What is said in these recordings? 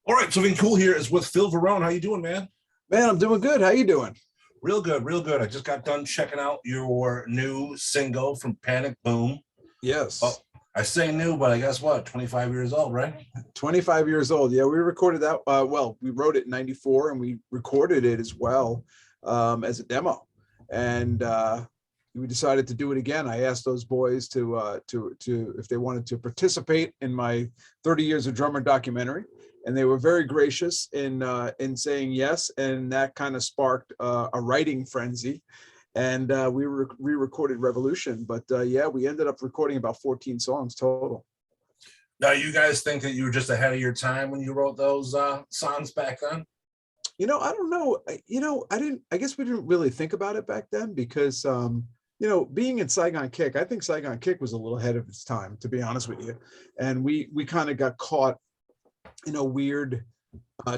All right, something cool here is with Phil Varone. How you doing, man? Man, I'm doing good. How you doing? Real good, real good. I just got done checking out your new single from Panic Boom. Yes. Well, I say new, but I guess what? 25 years old, right? 25 years old. Yeah, we recorded that. Well, we wrote it in 94 and we recorded it as well as a demo. And we decided to do it again. I asked those boys to if they wanted to participate in my 30 years of drummer documentary. And they were very gracious in saying yes. And that kind of sparked a writing frenzy. And we re-recorded Revolution. But yeah, we ended up recording about 14 songs total. Now, you guys think that you were just ahead of your time when you wrote those songs back then? I don't know. I guess we didn't really think about it back then because, being in Saigon Kick, I think Saigon Kick was a little ahead of its time, to be honest with you. And we kind of got caught in a weird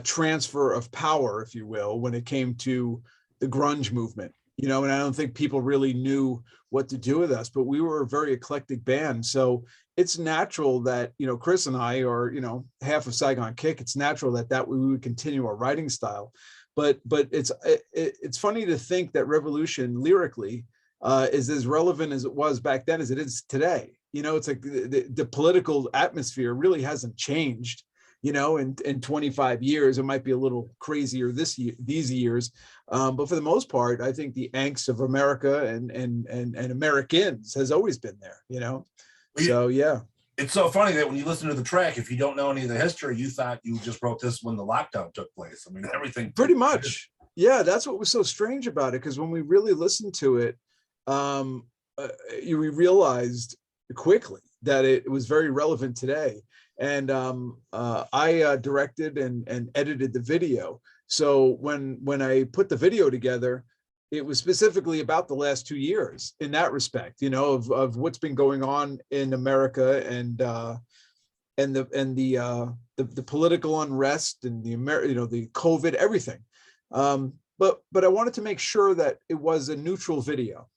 transfer of power, if you will, when it came to the grunge movement. And I don't think people really knew what to do with us, but we were a very eclectic band. So it's natural that, Chris and I, or, half of Saigon Kick, it's natural that we would continue our writing style. But it's funny to think that Revolution lyrically is as relevant as it was back then as it is today. It's like the political atmosphere really hasn't changed. In 25 years, it might be a little crazier these years. But for the most part, I think the angst of America and Americans has always been there, So, yeah. It's so funny that when you listen to the track, if you don't know any of the history, you thought you just wrote this when the lockdown took place. I mean, everything. Pretty much. Yeah, that's what was so strange about it. Because when we really listened to it, we realized quickly that it was very relevant today. And I directed and edited the video. So when I put the video together, it was specifically about the last 2 years in that respect, of what's been going on in America and the political unrest and the COVID, everything. But I wanted to make sure that it was a neutral video.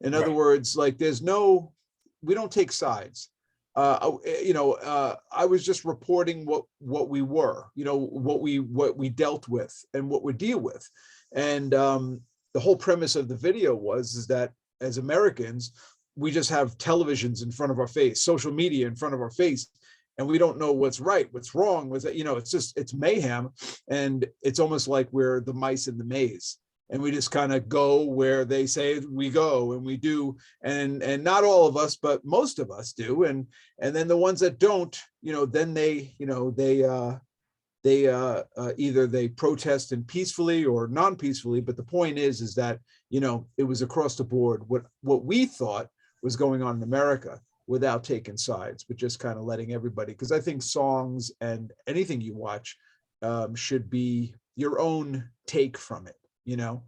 In other words, like we don't take sides. I was just reporting what we were, what we dealt with and what we deal with. And the whole premise of the video is that as Americans, we just have televisions in front of our face, social media in front of our face, and we don't know what's right, what's wrong, it's mayhem. And it's almost like we're the mice in the maze. And we just kind of go where they say we go, and we do, and not all of us, but most of us do, and then the ones that don't, then they either they protest and peacefully or non-peacefully. But the point is that it was across the board what we thought was going on in America, without taking sides, but just kind of letting everybody. Because I think songs and anything you watch should be your own take from it. You don't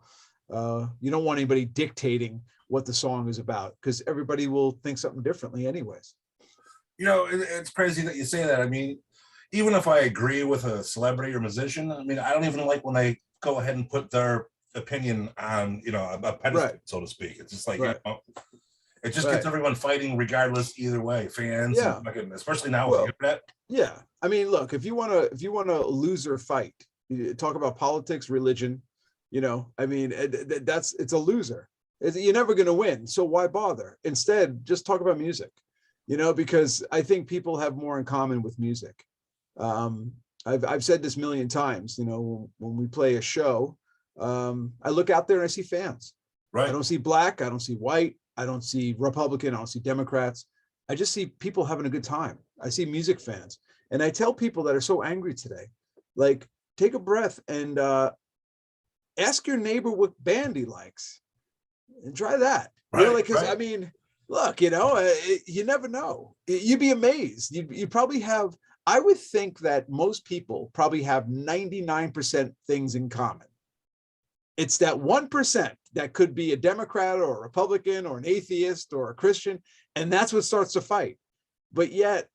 want anybody dictating what the song is about, because everybody will think something differently anyways. It's crazy that you say that. I mean, even if I agree with a celebrity or musician, I mean, I don't even like when they go ahead and put their opinion on, a pedestal, so to speak. It's just like, it just gets everyone fighting regardless either way, fans, and especially now with the internet. Yeah. I mean, look, if you want to lose or fight, you talk about politics, religion, it's a loser. You're never going to win. So why bother? Instead, just talk about music, because I think people have more in common with music. I've said this a million times, when we play a show, I look out there and I see fans. Right. I don't see black. I don't see white. I don't see Republican. I don't see Democrats. I just see people having a good time. I see music fans. And I tell people that are so angry today, like, take a breath and, ask your neighbor what band he likes and try that. Because I mean, look, you never know. You'd be amazed. You probably have, I would think that most people probably have 99% things in common. It's that 1% that could be a Democrat or a Republican or an atheist or a Christian. And that's what starts the fight. But yet,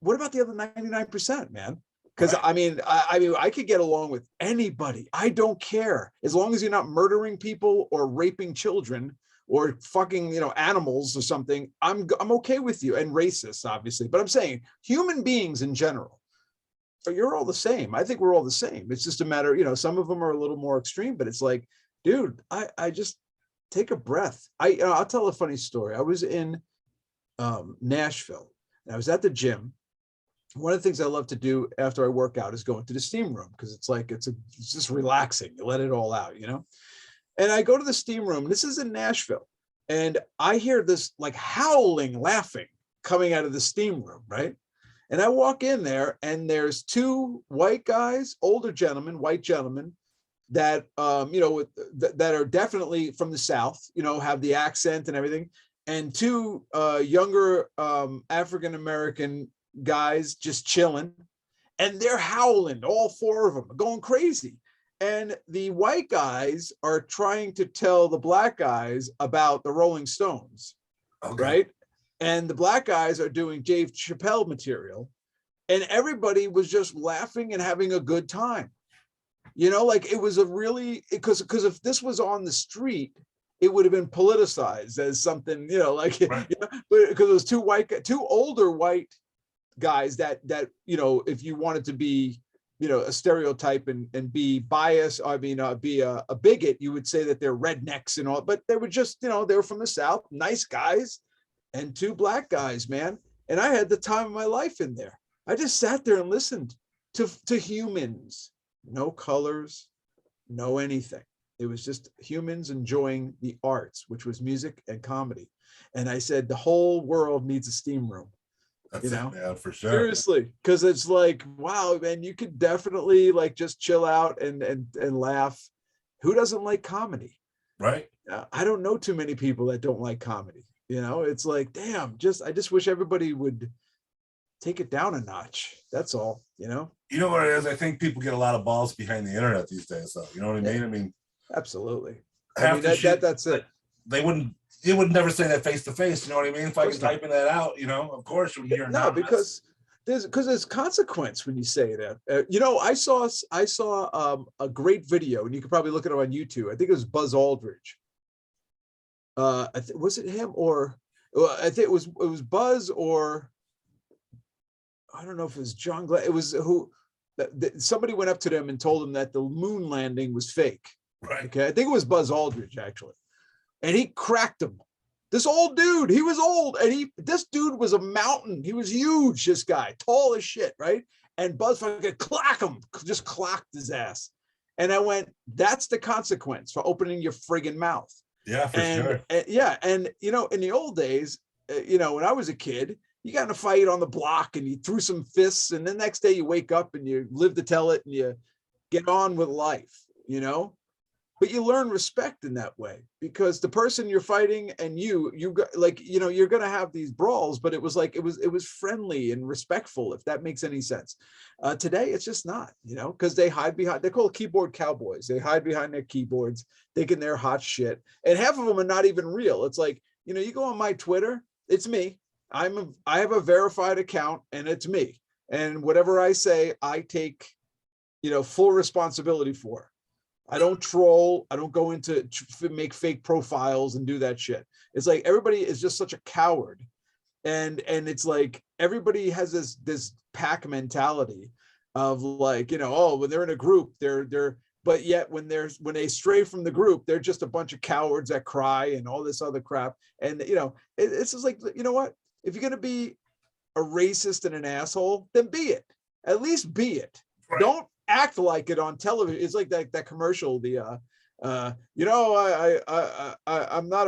what about the other 99%, man? Because I mean, I could get along with anybody. I don't care, as long as you're not murdering people or raping children or fucking, animals or something. I'm okay with you, and racists, obviously. But I'm saying human beings in general. you're all the same. I think we're all the same. It's just a matter, some of them are a little more extreme, but it's like, dude, I just take a breath. I'll tell a funny story. I was in Nashville, and I was at the gym. One of the things I love to do after I work out is go into the steam room, because it's just relaxing. You let it all out, And I go to the steam room. This is in Nashville, and I hear this like howling laughing coming out of the steam room, right? And I walk in there, and there's two white guys, older gentlemen, white gentlemen, that that are definitely from the South, have the accent and everything, and two younger African American guys just chilling, and they're howling, all four of them going crazy. And the white guys are trying to tell the black guys about the Rolling Stones, okay, right? And the black guys are doing Dave Chappelle material, and everybody was just laughing and having a good time. Like it was a really, because if this was on the street, it would have been politicized as something, right. But because it was two older white guys that if you wanted to be, a stereotype and be biased, be a bigot, you would say that they're rednecks and all, but they were just, they were from the South, nice guys, and two black guys, man. And I had the time of my life in there. I just sat there and listened to humans, no colors, no anything. It was just humans enjoying the arts, which was music and comedy. And I said, the whole world needs a steam room. That's it, man, for sure. Seriously, because it's like, wow, man, you could definitely like just chill out and laugh. Who doesn't like comedy? Right. I don't know too many people that don't like comedy. It's like, damn, I just wish everybody would take it down a notch. That's all, You know what it is? I think people get a lot of balls behind the internet these days, though. You know what I mean? I mean, absolutely. That's it. You would never say that face to face. You know what I mean? If I can typing that out, of course, when you're not. Because there's consequence when you say that. I saw a great video, and you could probably look it up on YouTube. I think it was Buzz Aldridge. Was it him or I think it was Buzz, or I don't know if it was John Glenn. It was who. Somebody went up to them and told them that the moon landing was fake. Right. Okay, I think it was Buzz Aldridge actually. And he cracked him. This old dude, he was old, and this dude was a mountain. He was huge, this guy, tall as shit, right? And Buzz fucking just clocked his ass. And I went, that's the consequence for opening your friggin' mouth. Yeah, for sure. And in the old days, when I was a kid, you got in a fight on the block and you threw some fists, and the next day you wake up and you live to tell it and you get on with life, But you learn respect in that way, because the person you're fighting and you got, like, you're going to have these brawls, but it was like, it was friendly and respectful, if that makes any sense. Today, it's just not, because they hide behind, they're called keyboard cowboys. They hide behind their keyboards, thinking they're hot shit. And half of them are not even real. It's like, you go on my Twitter, it's me. I have a verified account, and it's me. And whatever I say, I take, full responsibility for. I don't troll. I don't go into make fake profiles and do that shit. It's like everybody is just such a coward, and it's like everybody has this pack mentality of like, when they're in a group, they're but yet when they stray from the group, they're just a bunch of cowards that cry and all this other crap. And it's just like, you know what? If you're gonna be a racist and an asshole, then be it. At least be it. Right. Don't act like it on television. It's like that commercial, I'm not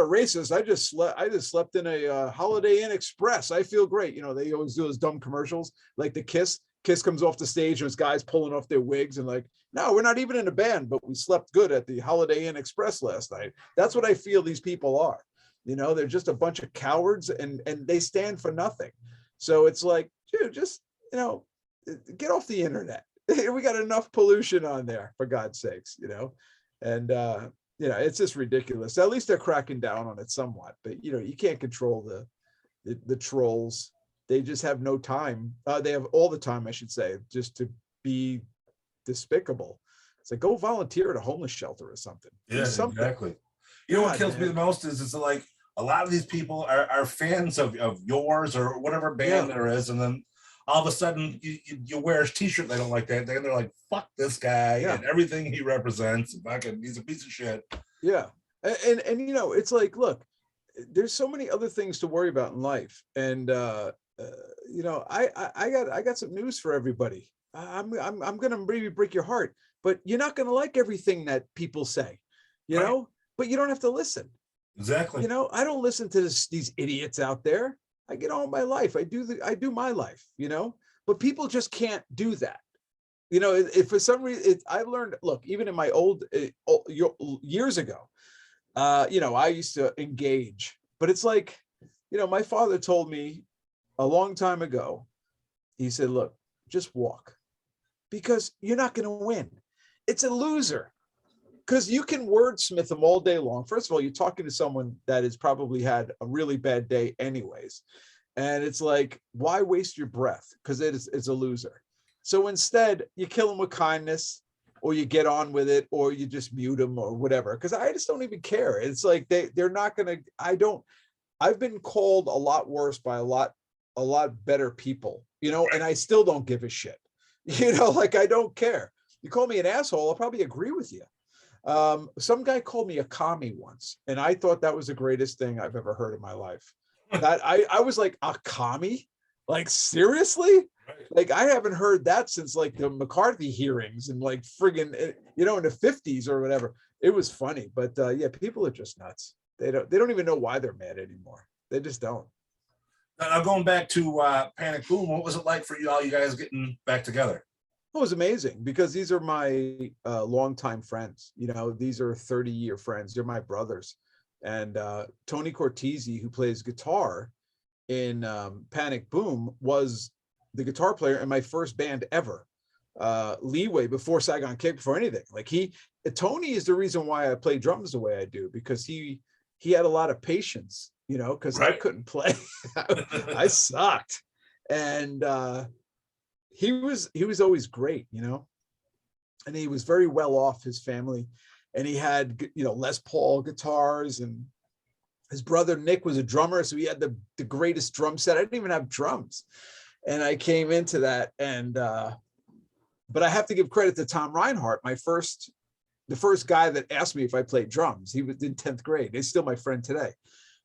a racist. I just slept in a Holiday Inn Express. I feel great. They always do those dumb commercials, like the Kiss comes off the stage and there's guys pulling off their wigs and like, no, we're not even in a band, but we slept good at the Holiday Inn Express last night. That's what I feel these people are. They're just a bunch of cowards, and they stand for nothing. So it's like, dude, just, get off the internet. We got enough pollution on there, for God's sakes, and it's just ridiculous. At least they're cracking down on it somewhat, but you can't control the trolls. They just have no time. They have all the time, I should say, just to be despicable. It's like, go volunteer at a homeless shelter or something. Yeah, exactly. What kills me the most is like a lot of these people are fans of yours or whatever band there is, and then all of a sudden you wear a t-shirt they don't like that, and they're like, fuck this guy and everything he represents. Fucking, he's a piece of shit. Yeah. And you know, it's like, look, there's so many other things to worry about in life. And you know, I got some news for everybody. I'm gonna maybe break your heart, but you're not gonna like everything that people say, you know, but you don't have to listen. Exactly. You know, I don't listen to these idiots out there. I get on with my life. I do my life, you know, but people just can't do that. You know, if for some reason I learned, look, even in my old years ago, you know, I used to engage, but it's like, you know, my father told me a long time ago, he said, look, just walk, because you're not going to win. It's a loser, because you can wordsmith them all day long. First of all, you're talking to someone that has probably had a really bad day anyways. And it's like, why waste your breath? Because it's a loser. So instead, you kill them with kindness, or you get on with it, or you just mute them or whatever. Because I just don't even care. It's like they're not going to, I've been called a lot worse by a lot better people, you know, and I still don't give a shit. You know, like, I don't care. You call me an asshole, I'll probably agree with you. Some guy called me a commie once, and I thought that was the greatest thing I've ever heard in my life. That I was like, a commie? Like, seriously? Like, I haven't heard that since like the McCarthy hearings and like friggin', you know, in the 50s or whatever. It was funny, but yeah, people are just nuts. They don't even know why they're mad anymore. They just don't. Now, going back to Panic Boom, what was it like for you guys getting back together? It was amazing, because these are my longtime friends. You know, these are 30-year friends. They're my brothers. And Tony Cortese, who plays guitar in Panic Boom, was the guitar player in my first band ever. Leeway, before Saigon Kick, before anything. Like, Tony is the reason why I play drums the way I do, because he had a lot of patience, you know, because I couldn't play. I sucked. And he was always great, you know, and he was very well off, his family, and he had, you know, Les Paul guitars, and his brother Nick was a drummer, so he had the greatest drum set. I didn't even have drums, and I came into that, and but I have to give credit to Tom Reinhardt, the first guy that asked me if I played drums. He was in 10th grade. He's still my friend today,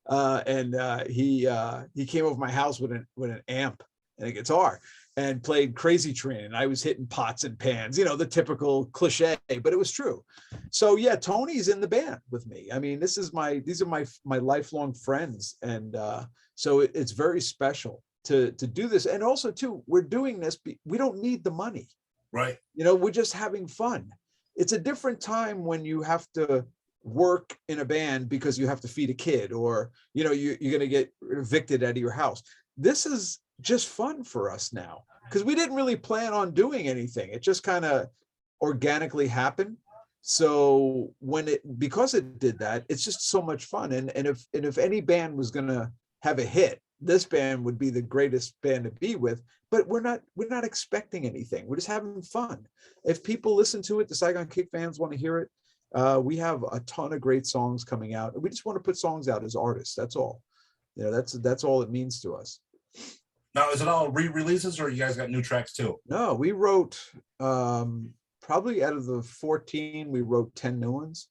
and he came over my house with an amp and a guitar, and played Crazy Train, and I was hitting pots and pans, you know, the typical cliche, but it was true. So yeah, Tony's in the band with me. I mean, these are my lifelong friends, and so it's very special to do this. And also too, we're doing this, we don't need the money, right? You know, we're just having fun. It's a different time when you have to work in a band because you have to feed a kid, or, you know, you're going to get evicted out of your house. This is just fun for us now, because we didn't really plan on doing anything. It just kind of organically happened. So because it did that, it's just so much fun. And if any band was going to have a hit, this band would be the greatest band to be with. But we're not expecting anything. We're just having fun. If people listen to it, the Saigon Kick fans want to hear it. We have a ton of great songs coming out. We just want to put songs out as artists. That's all. You know, that's all it means to us. Now, is it all re-releases, or you guys got new tracks too? No, we wrote probably out of the 14, we wrote 10 new ones.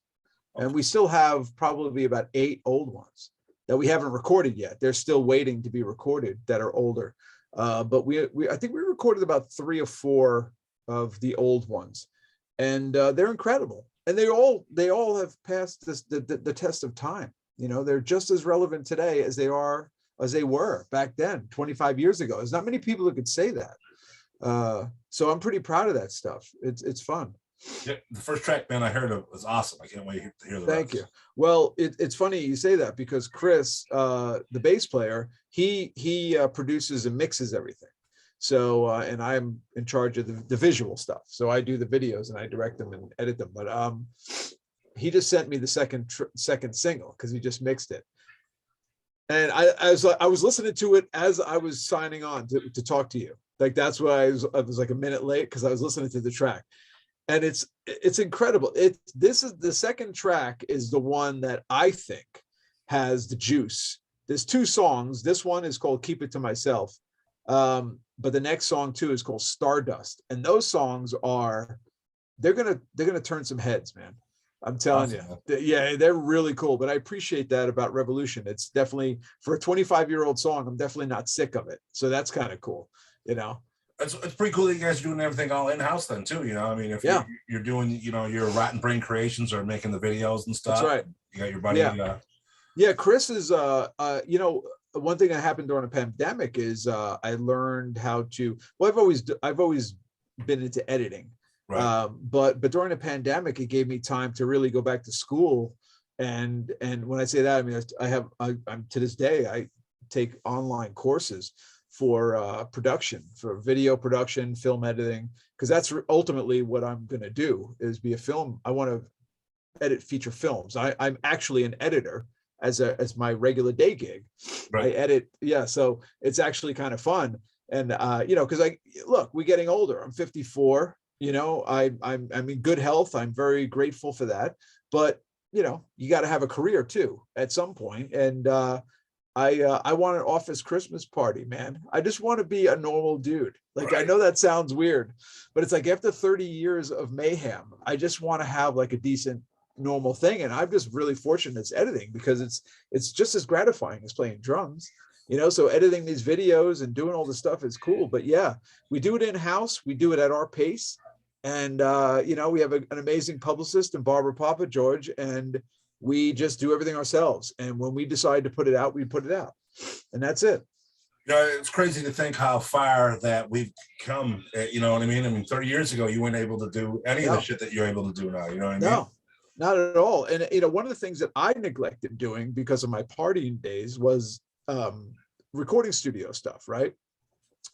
Okay. And we still have probably about 8 old ones that we haven't recorded yet. They're still waiting to be recorded, that are older. But I think we recorded about 3 or 4 of the old ones, and they're incredible. And they all have passed the test of time. You know, they're just as relevant today as they were back then, 25 years ago. There's not many people who could say that. So I'm pretty proud of that stuff. It's fun. Yeah, the first track, man, I heard it was awesome. I can't wait to hear the rest. Thank you. Well, it's funny you say that, because Chris, the bass player, he produces and mixes everything. So, and I'm in charge of the visual stuff. So I do the videos and I direct them and edit them. But he just sent me the second single, because he just mixed it. And I was listening to it as I was signing on to talk to you. Like, that's why I was like a minute late, because I was listening to the track. And it's incredible. This is the second track, is the one that I think has the juice. There's 2 songs. This one is called Keep It to Myself. but the next song too is called Stardust, and those songs are they're gonna turn some heads, man. I'm telling Awesome. you. Yeah, they're really cool. But I appreciate that about Revolution. It's definitely, for a 25-year-old song, I'm definitely not sick of it. So that's kind of cool, you know. It's pretty cool that you guys are doing everything all in-house then too, you know. I mean, if you're doing, you know, your Rotten Brain Creations or making the videos and stuff. That's right. You got your buddy. Yeah, Chris is you know, one thing that happened during a pandemic is I learned how to, well, I've always been into editing. Right. But during the pandemic, it gave me time to really go back to school. And when I say that, I mean, I'm to this day, I take online courses for production, for video production, film editing, because that's ultimately what I'm going to do, is be a film. I want to edit feature films. I'm actually an editor as my regular day gig. Right. I edit. Yeah. So it's actually kind of fun. And, you know, because we're getting older. I'm 54. You know, I'm in good health. I'm very grateful for that. But, you know, you got to have a career too at some point. And I want an office Christmas party, man. I just want to be a normal dude. Like, right. I know that sounds weird, but it's like after 30 years of mayhem, I just want to have like a decent normal thing. And I'm just really fortunate it's editing, because it's just as gratifying as playing drums. You know, so editing these videos and doing all this stuff is cool. But yeah, we do it in-house. We do it at our pace. And, you know, we have an amazing publicist in Barbara Papa George, and we just do everything ourselves. And when we decide to put it out, we put it out. And that's it. You know, it's crazy to think how far that we've come. You know what I mean? I mean, 30 years ago, you weren't able to do any of the shit that you're able to do now. You know what I mean? No, not at all. And, you know, one of the things that I neglected doing because of my partying days was recording studio stuff, right?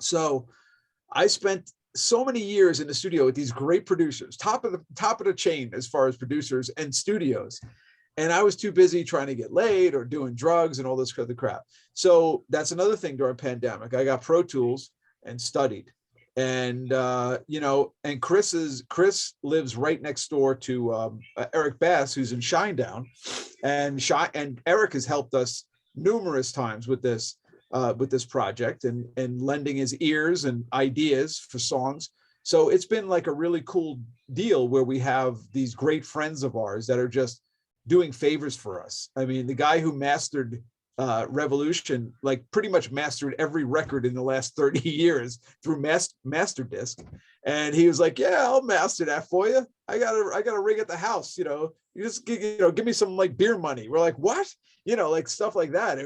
So I spent so many years in the studio with these great producers, top of the chain as far as producers and studios. And I was too busy trying to get laid or doing drugs and all this other crap. So that's another thing during pandemic. I got Pro Tools and studied. And, you know, and Chris lives right next door to Eric Bass, who's in Shinedown. And Eric has helped us numerous times with this project and lending his ears and ideas for songs. So it's been like a really cool deal where we have these great friends of ours that are just doing favors for us. I mean, the guy who mastered Revolution, like pretty much mastered every record in the last 30 years through master disc. And he was like, yeah, I'll master that for you. I got a rig at the house, you know, you just, give me some like beer money. We're like, what? You know, like stuff like that.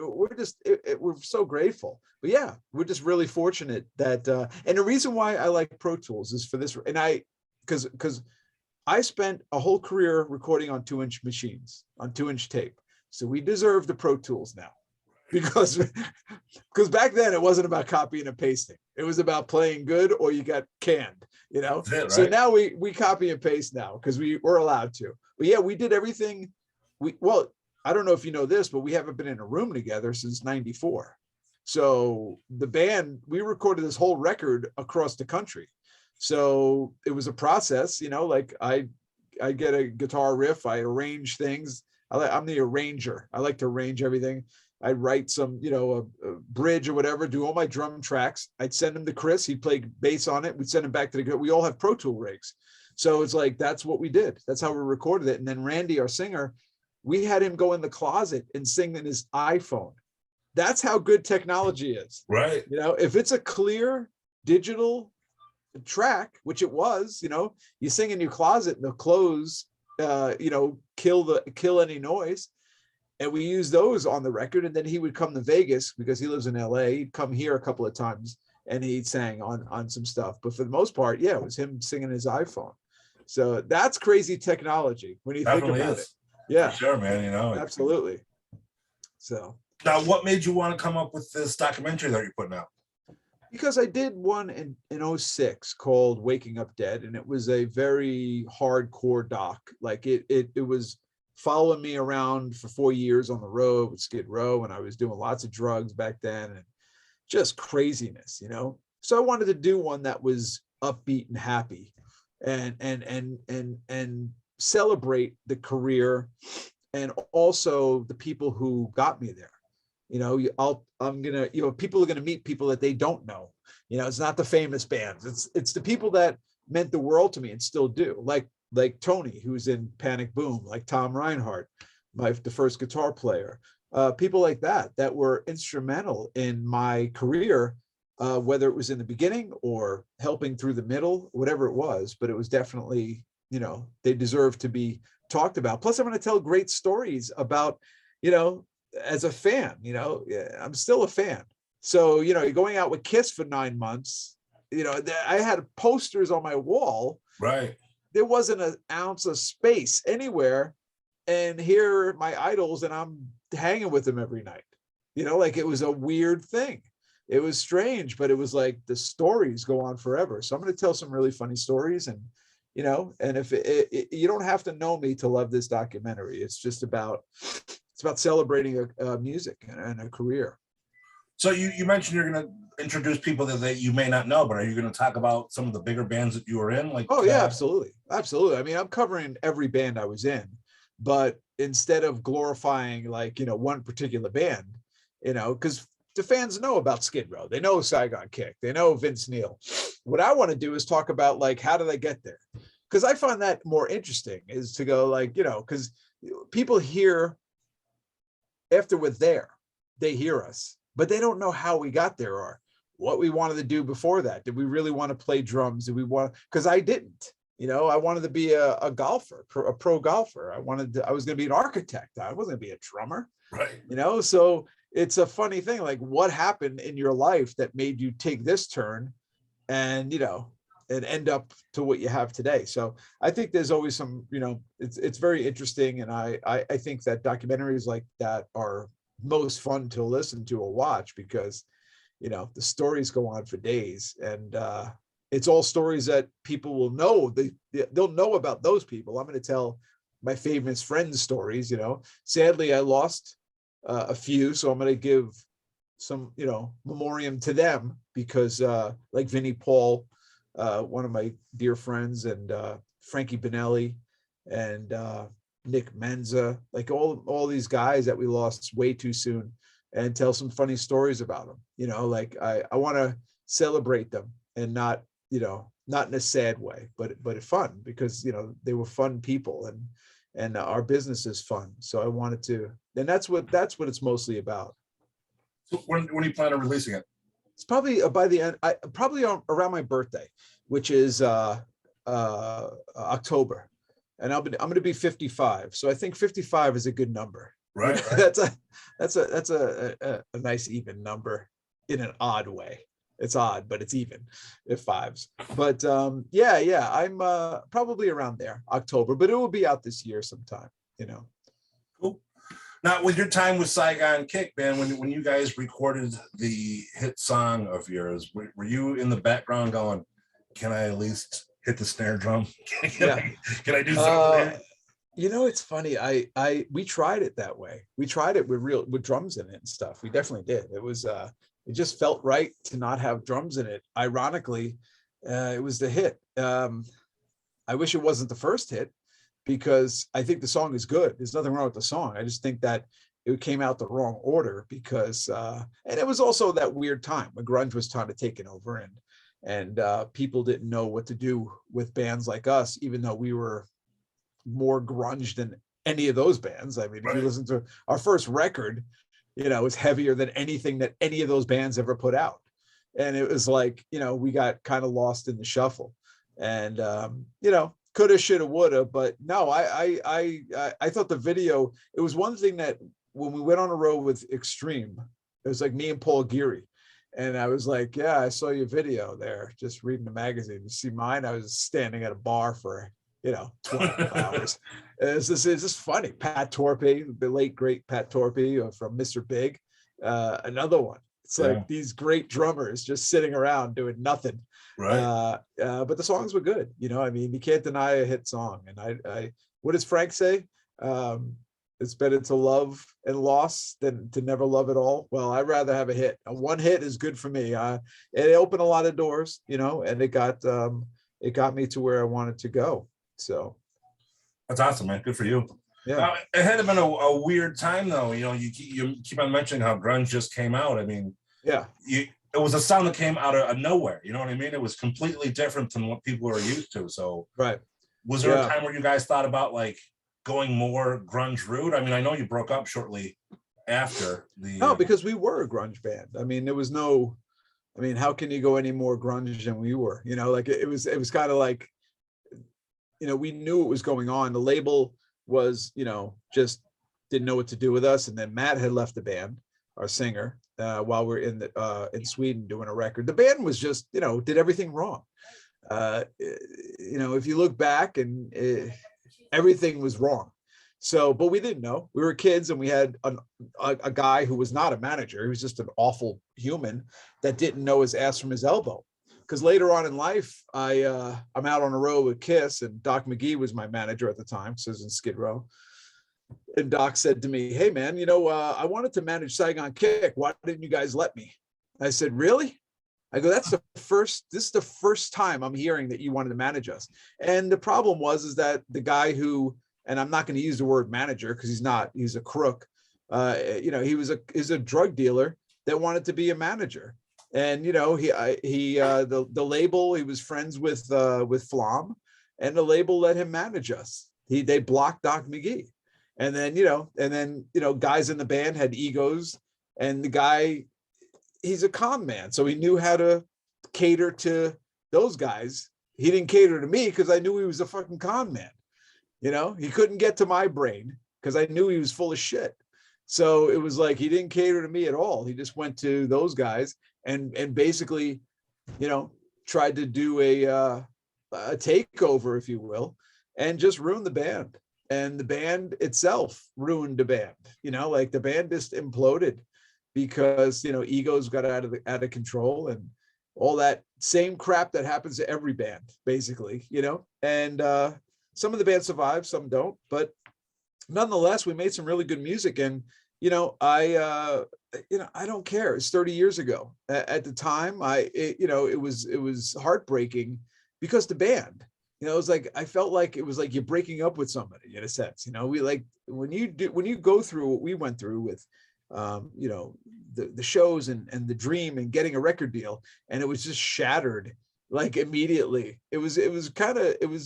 We're so grateful. But yeah, we're just really fortunate that, and the reason why I like Pro Tools is for this. And because I spent a whole career recording on 2-inch machines, on 2-inch tape. So we deserve the Pro Tools now, because back then it wasn't about copying and pasting. It was about playing good or you got canned, you know? Right? So now we copy and paste now because we're allowed to. But yeah, we did everything. Well, I don't know if you know this, but we haven't been in a room together since '94. So the band, we recorded this whole record across the country. So it was a process, you know, like I get a guitar riff, I arrange things. I'm the arranger. I like to arrange everything. I'd write some, you know, a bridge or whatever, do all my drum tracks. I'd send them to Chris. He'd play bass on it. We'd send him back to we all have Pro Tool rigs. So it's like, that's what we did. That's how we recorded it. And then Randy, our singer, we had him go in the closet and sing in his iPhone. That's how good technology is. Right. You know, if it's a clear digital track, which it was, you know, you sing in your closet and the clothes, you know, kill any noise. And we used those on the record. And then he would come to Vegas because he lives in LA. He'd come here a couple of times and he sang on some stuff. But for the most part, yeah, it was him singing his iPhone. So that's crazy technology when you think about it. Yeah, for sure, man. You know, absolutely. So now, what made you want to come up with this documentary that you're putting out? Because I did one in 2006 called Waking Up Dead, and it was a very hardcore doc. Like it was following me around for 4 years on the road with Skid Row, and I was doing lots of drugs back then and just craziness, you know. So I wanted to do one that was upbeat and happy, and celebrate the career and also the people who got me there. I'm gonna, people are gonna meet people that they don't know. It's not the famous bands. It's the people that meant the world to me and still do. Like Tony, who's in Panic Boom, like Tom Reinhardt, the first guitar player. People like that were instrumental in my career, whether it was in the beginning or helping through the middle, whatever it was. But it was definitely, they deserve to be talked about. Plus, I'm going to tell great stories about, as a fan, I'm still a fan. So, you're going out with Kiss for 9 months. I had posters on my wall. Right. There wasn't an ounce of space anywhere. And here are my idols, and I'm hanging with them every night. Like it was a weird thing. It was strange, but it was like the stories go on forever. So I'm going to tell some really funny stories, and and if you don't have to know me to love this documentary. It's about celebrating a music and a career. So you mentioned you're going to introduce people that you may not know, but are you going to talk about some of the bigger bands that you were in? Like, oh yeah, absolutely. I mean, I'm covering every band I was in, but instead of glorifying one particular band, because the fans know about Skid Row, they know Saigon Kick, they know Vince Neil. What I want to do is talk about how do they get there? Because I find that more interesting, is to go because people hear after we're there, they hear us, but they don't know how we got there or what we wanted to do before that. Did we really want to play drums? Did we want? Because I didn't. I wanted to be a golfer, a pro golfer. I was going to be an architect. I wasn't going to be a drummer. Right. So it's a funny thing. Like, what happened in your life that made you take this turn and, and end up to what you have today? So I think there's always some, it's very interesting. And I think that documentaries like that are most fun to listen to or watch, because, the stories go on for days, and, it's all stories that people will know. They'll know about those people. I'm going to tell my famous friends' stories. Sadly, I lost a few, so I'm going to give some, memoriam to them, because like Vinnie Paul, one of my dear friends, and Frankie Bonelli, and Nick Menza, like all these guys that we lost way too soon, and tell some funny stories about them. I want to celebrate them, and not in a sad way, but fun, because they were fun people, and our business is fun. So I wanted to, and that's what it's mostly about. So when do you plan on releasing it? It's probably by the end, probably around my birthday, which is October, and I'm going to be 55. So I think 55 is a good number. Right. That's a nice even number in an odd way. It's odd, but it's even at fives. But yeah, I'm probably around there, October, but it will be out this year sometime, Cool. Now, with your time with Saigon Kick, man, when you guys recorded the hit song of yours, were you in the background going, can I at least hit the snare drum? Can I do something? It's funny. We tried it that way. We tried it with drums in it and stuff. We definitely did. It was it just felt right to not have drums in it. Ironically, it was the hit. I wish it wasn't the first hit, because I think the song is good. There's nothing wrong with the song. I just think that it came out the wrong order, because and it was also that weird time when grunge was kind of taking over, and people didn't know what to do with bands like us, even though we were more grunge than any of those bands. I mean, if you listen to our first record, it's heavier than anything that any of those bands ever put out. And it was like, we got kind of lost in the shuffle, and, coulda, shoulda, woulda, but no, I thought the video, it was one thing that when we went on a road with Extreme, it was like me and Paul Geary. And I was like, yeah, I saw your video there, just reading the magazine. You see mine? I was standing at a bar for 12 hours. It's just funny. Pat Torpey, the late great Pat Torpey from Mr. Big, another one. It's like these great drummers just sitting around doing nothing. Right. But the songs were good. I mean, you can't deny a hit song. And I what does Frank say? It's better to love and loss than to never love at all. Well, I'd rather have a hit. One hit is good for me. It opened a lot of doors, and it got me to where I wanted to go. So that's awesome, man. Good for you. Yeah. It had been a weird time though. You know, you keep on mentioning how grunge just came out. I mean, Yeah. It was a sound that came out of nowhere. You know what I mean? It was completely different than what people are used to. So, Right. was there a time where you guys thought about like going more grunge route? I mean, I know you broke up shortly after the. No, because we were a grunge band. I mean, there was no. I mean, how can you go any more grunge than we were? You know, like it was kind of like, you know, we knew what was going on. The label was, you know, just didn't know what to do with us. And then Matt had left the band, our singer, while we're in Sweden doing a record. The band was just, you know, did everything wrong. You know, if you look back and everything was wrong. So, but we didn't know. We were kids, and we had a guy who was not a manager. He was just an awful human that didn't know his ass from his elbow. Because later on in life, I'm out on a road with Kiss, and Doc McGee was my manager at the time, so it was in Skid Row. And Doc said to me, "Hey man, you know, I wanted to manage Saigon Kick. Why didn't you guys let me?" I said, "Really?" I go, this is the first time I'm hearing that you wanted to manage us. And the problem is that the guy who, and I'm not going to use the word manager because he's a crook. You know, he's a drug dealer that wanted to be a manager. And, you know, the label, he was friends with Flom, and the label let him manage us. They blocked Doc McGee. And then, you know, guys in the band had egos, and the guy, he's a con man. So he knew how to cater to those guys. He didn't cater to me because I knew he was a fucking con man. You know, he couldn't get to my brain because I knew he was full of shit. So it was like, he didn't cater to me at all. He just went to those guys and basically, you know, tried to do a takeover, if you will, and just ruin the band. And the band itself ruined the band. You know, like the band just imploded because, you know, egos got out of control and all that same crap that happens to every band, basically, you know. And some of the bands survive, some don't, but nonetheless, we made some really good music. And, you know, I don't care. It's 30 years ago. At the time, it was heartbreaking because the band, you know, it was like, I felt like it was like you're breaking up with somebody in a sense. You know, we like when you go through what we went through with, you know, the shows and the dream and getting a record deal, and it was just shattered like immediately. It was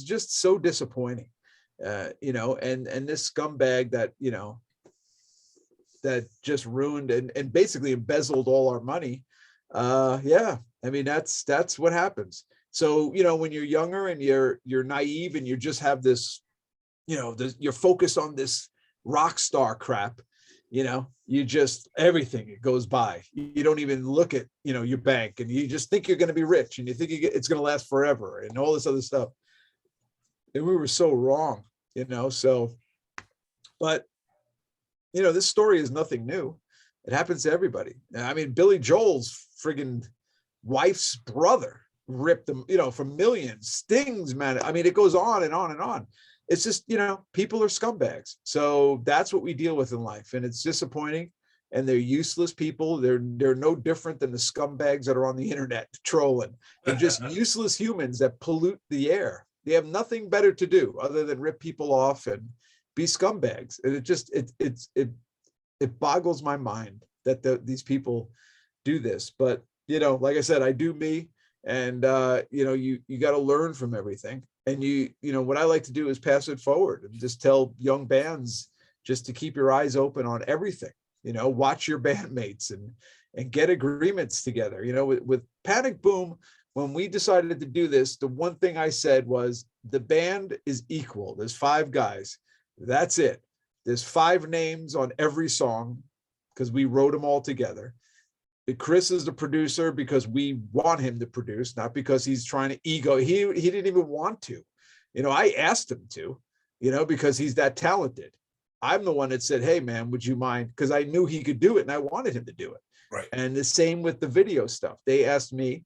just so disappointing, you know, and this scumbag that, you know, that just ruined and basically embezzled all our money. Yeah, I mean, that's what happens. So, you know, when you're younger and you're naive and you just have this, you know, you're focused on this rock star crap, you know, you just, everything, it goes by. You don't even look at, you know, your bank, and you just think you're going to be rich, and you think it's going to last forever and all this other stuff. And we were so wrong, you know, so, but, you know, this story is nothing new. It happens to everybody. I mean, Billy Joel's friggin' wife's brother ripped them, you know, for millions. Sting's, man. I mean, it goes on and on and on. It's just, you know, people are scumbags. So that's what we deal with in life. And it's disappointing. And they're useless people. They're no different than the scumbags that are on the internet trolling. They're just useless humans that pollute the air. They have nothing better to do other than rip people off and be scumbags. And it boggles my mind that these people do this. But, you know, like I said, I do me. And, you know, you got to learn from everything. And you know, what I like to do is pass it forward and just tell young bands just to keep your eyes open on everything, you know, watch your bandmates and get agreements together. You know, with Panic Boom, when we decided to do this, the one thing I said was the band is equal. There's 5 guys. That's it. There's 5 names on every song because we wrote them all together. Chris is the producer because we want him to produce, not because he's trying to ego. He didn't even want to, you know, I asked him to, you know, because he's that talented. I'm the one that said, hey man, would you mind? Because I knew he could do it and I wanted him to do it. Right. And the same with the video stuff. They asked me,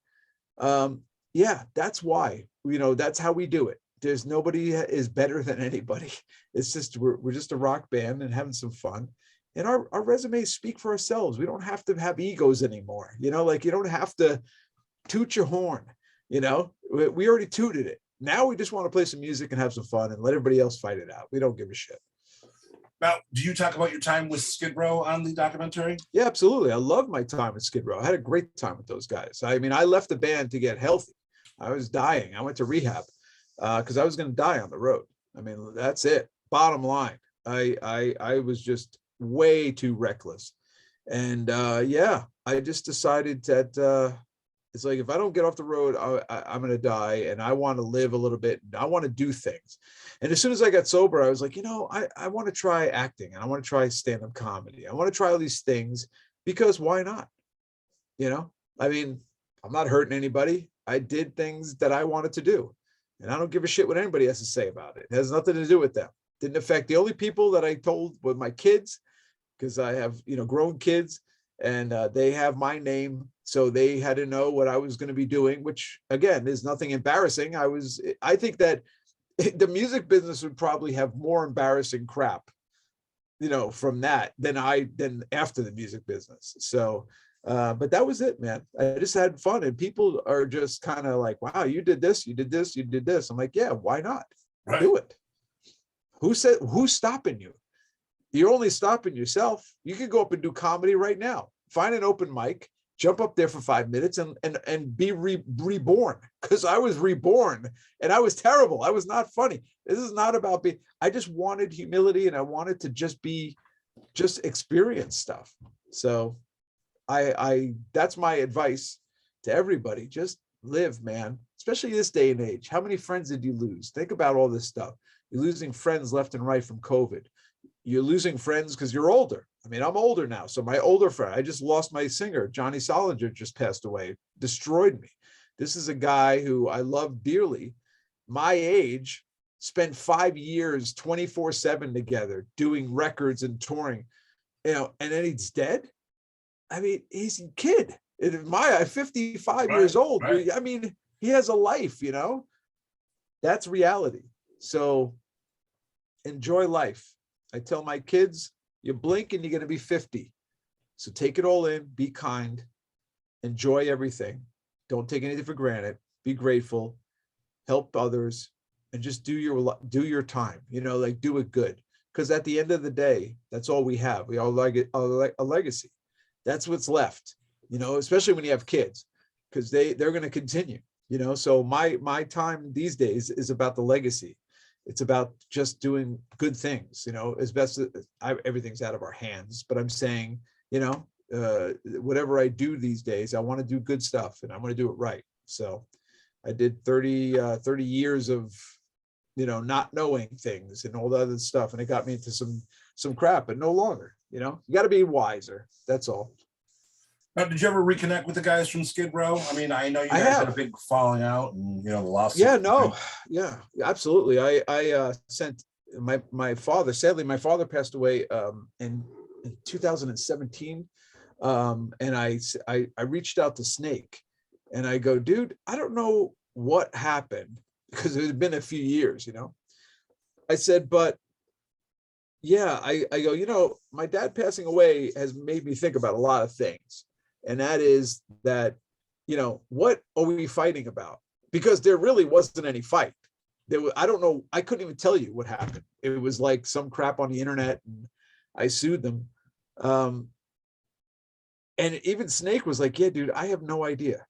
yeah, that's why, you know, that's how we do it. There's nobody is better than anybody. It's just, we're just a rock band and having some fun. And our resumes speak for ourselves. We don't have to have egos anymore. You know, like you don't have to toot your horn, you know, we already tooted it. Now we just want to play some music and have some fun and let everybody else fight it out. We don't give a shit. Now, do you talk about your time with Skid Row on the documentary? Yeah, absolutely. I love my time at Skid Row. I had a great time with those guys. I mean, I left the band to get healthy. I was dying. I went to rehab because I was going to die on the road. I mean, that's it. Bottom line, I was just way too reckless. And yeah, I just decided that it's like, if I don't get off the road, I'm going to die, and I want to live a little bit. I want to do things. And as soon as I got sober, I was like, I want to try acting, and I want to try stand-up comedy. I want to try all these things because why not? I mean, I'm not hurting anybody. I did things that I wanted to do, and I don't give a shit what anybody has to say about it. It has nothing to do with them. Didn't affect the only people that I told were my kids, because I have, grown kids, and they have my name. So they had to know what I was going to be doing, which again, is nothing embarrassing. I think that the music business would probably have more embarrassing crap, from that than after the music business. So, but that was it, man. I just had fun, and people are just kind of like, wow, you did this, you did this, you did this. I'm like, yeah, why not? Right. Do it. Who's stopping you? You're only stopping yourself. You could go up and do comedy right now. Find an open mic, jump up there for 5 minutes and be reborn. Because I was reborn and I was terrible. I was not funny. This is not about being, I just wanted humility, and I wanted to just experience stuff. So I that's my advice to everybody. Just live, man, especially this day and age. How many friends did you lose? Think about all this stuff. You're losing friends left and right from COVID. You're losing friends because you're older. I mean, I'm older now. So my older friend, I just lost my singer, Johnny Solinger, just passed away, destroyed me. This is a guy who I love dearly. My age, spent 5 years, 24/7 together, doing records and touring, and then he's dead. I mean, he's a kid. In my eye, 55 years old. Right. I mean, he has a life, that's reality. So enjoy life. I tell my kids, you blink and you're going to be 50. So take it all in, be kind, enjoy everything. Don't take anything for granted. Be grateful, help others, and just do your time, do it good. Because at the end of the day, that's all we have. We all like a legacy. That's what's left, especially when you have kids, because they're going to continue, So my time these days is about the legacy. It's about just doing good things, as best as everything's out of our hands. But I'm saying, whatever I do these days, I want to do good stuff, and I want to do it right. So I did 30 years of, not knowing things and all the other stuff. And it got me into some crap, but no longer, you got to be wiser. That's all. Now, did you ever reconnect with the guys from Skid Row? I mean, I know you guys had a big falling out, and the lawsuit. Yeah, no, yeah, absolutely. I sent my father. Sadly, my father passed away in 2017, and I reached out to Snake, and I go, dude, I don't know what happened, because it had been a few years, I said, but yeah, I go, my dad passing away has made me think about a lot of things. And that is that, what are we fighting about? Because there really wasn't any fight. I don't know. I couldn't even tell you what happened. It was like some crap on the internet, and I sued them. And even Snake was like, yeah, dude, I have no idea.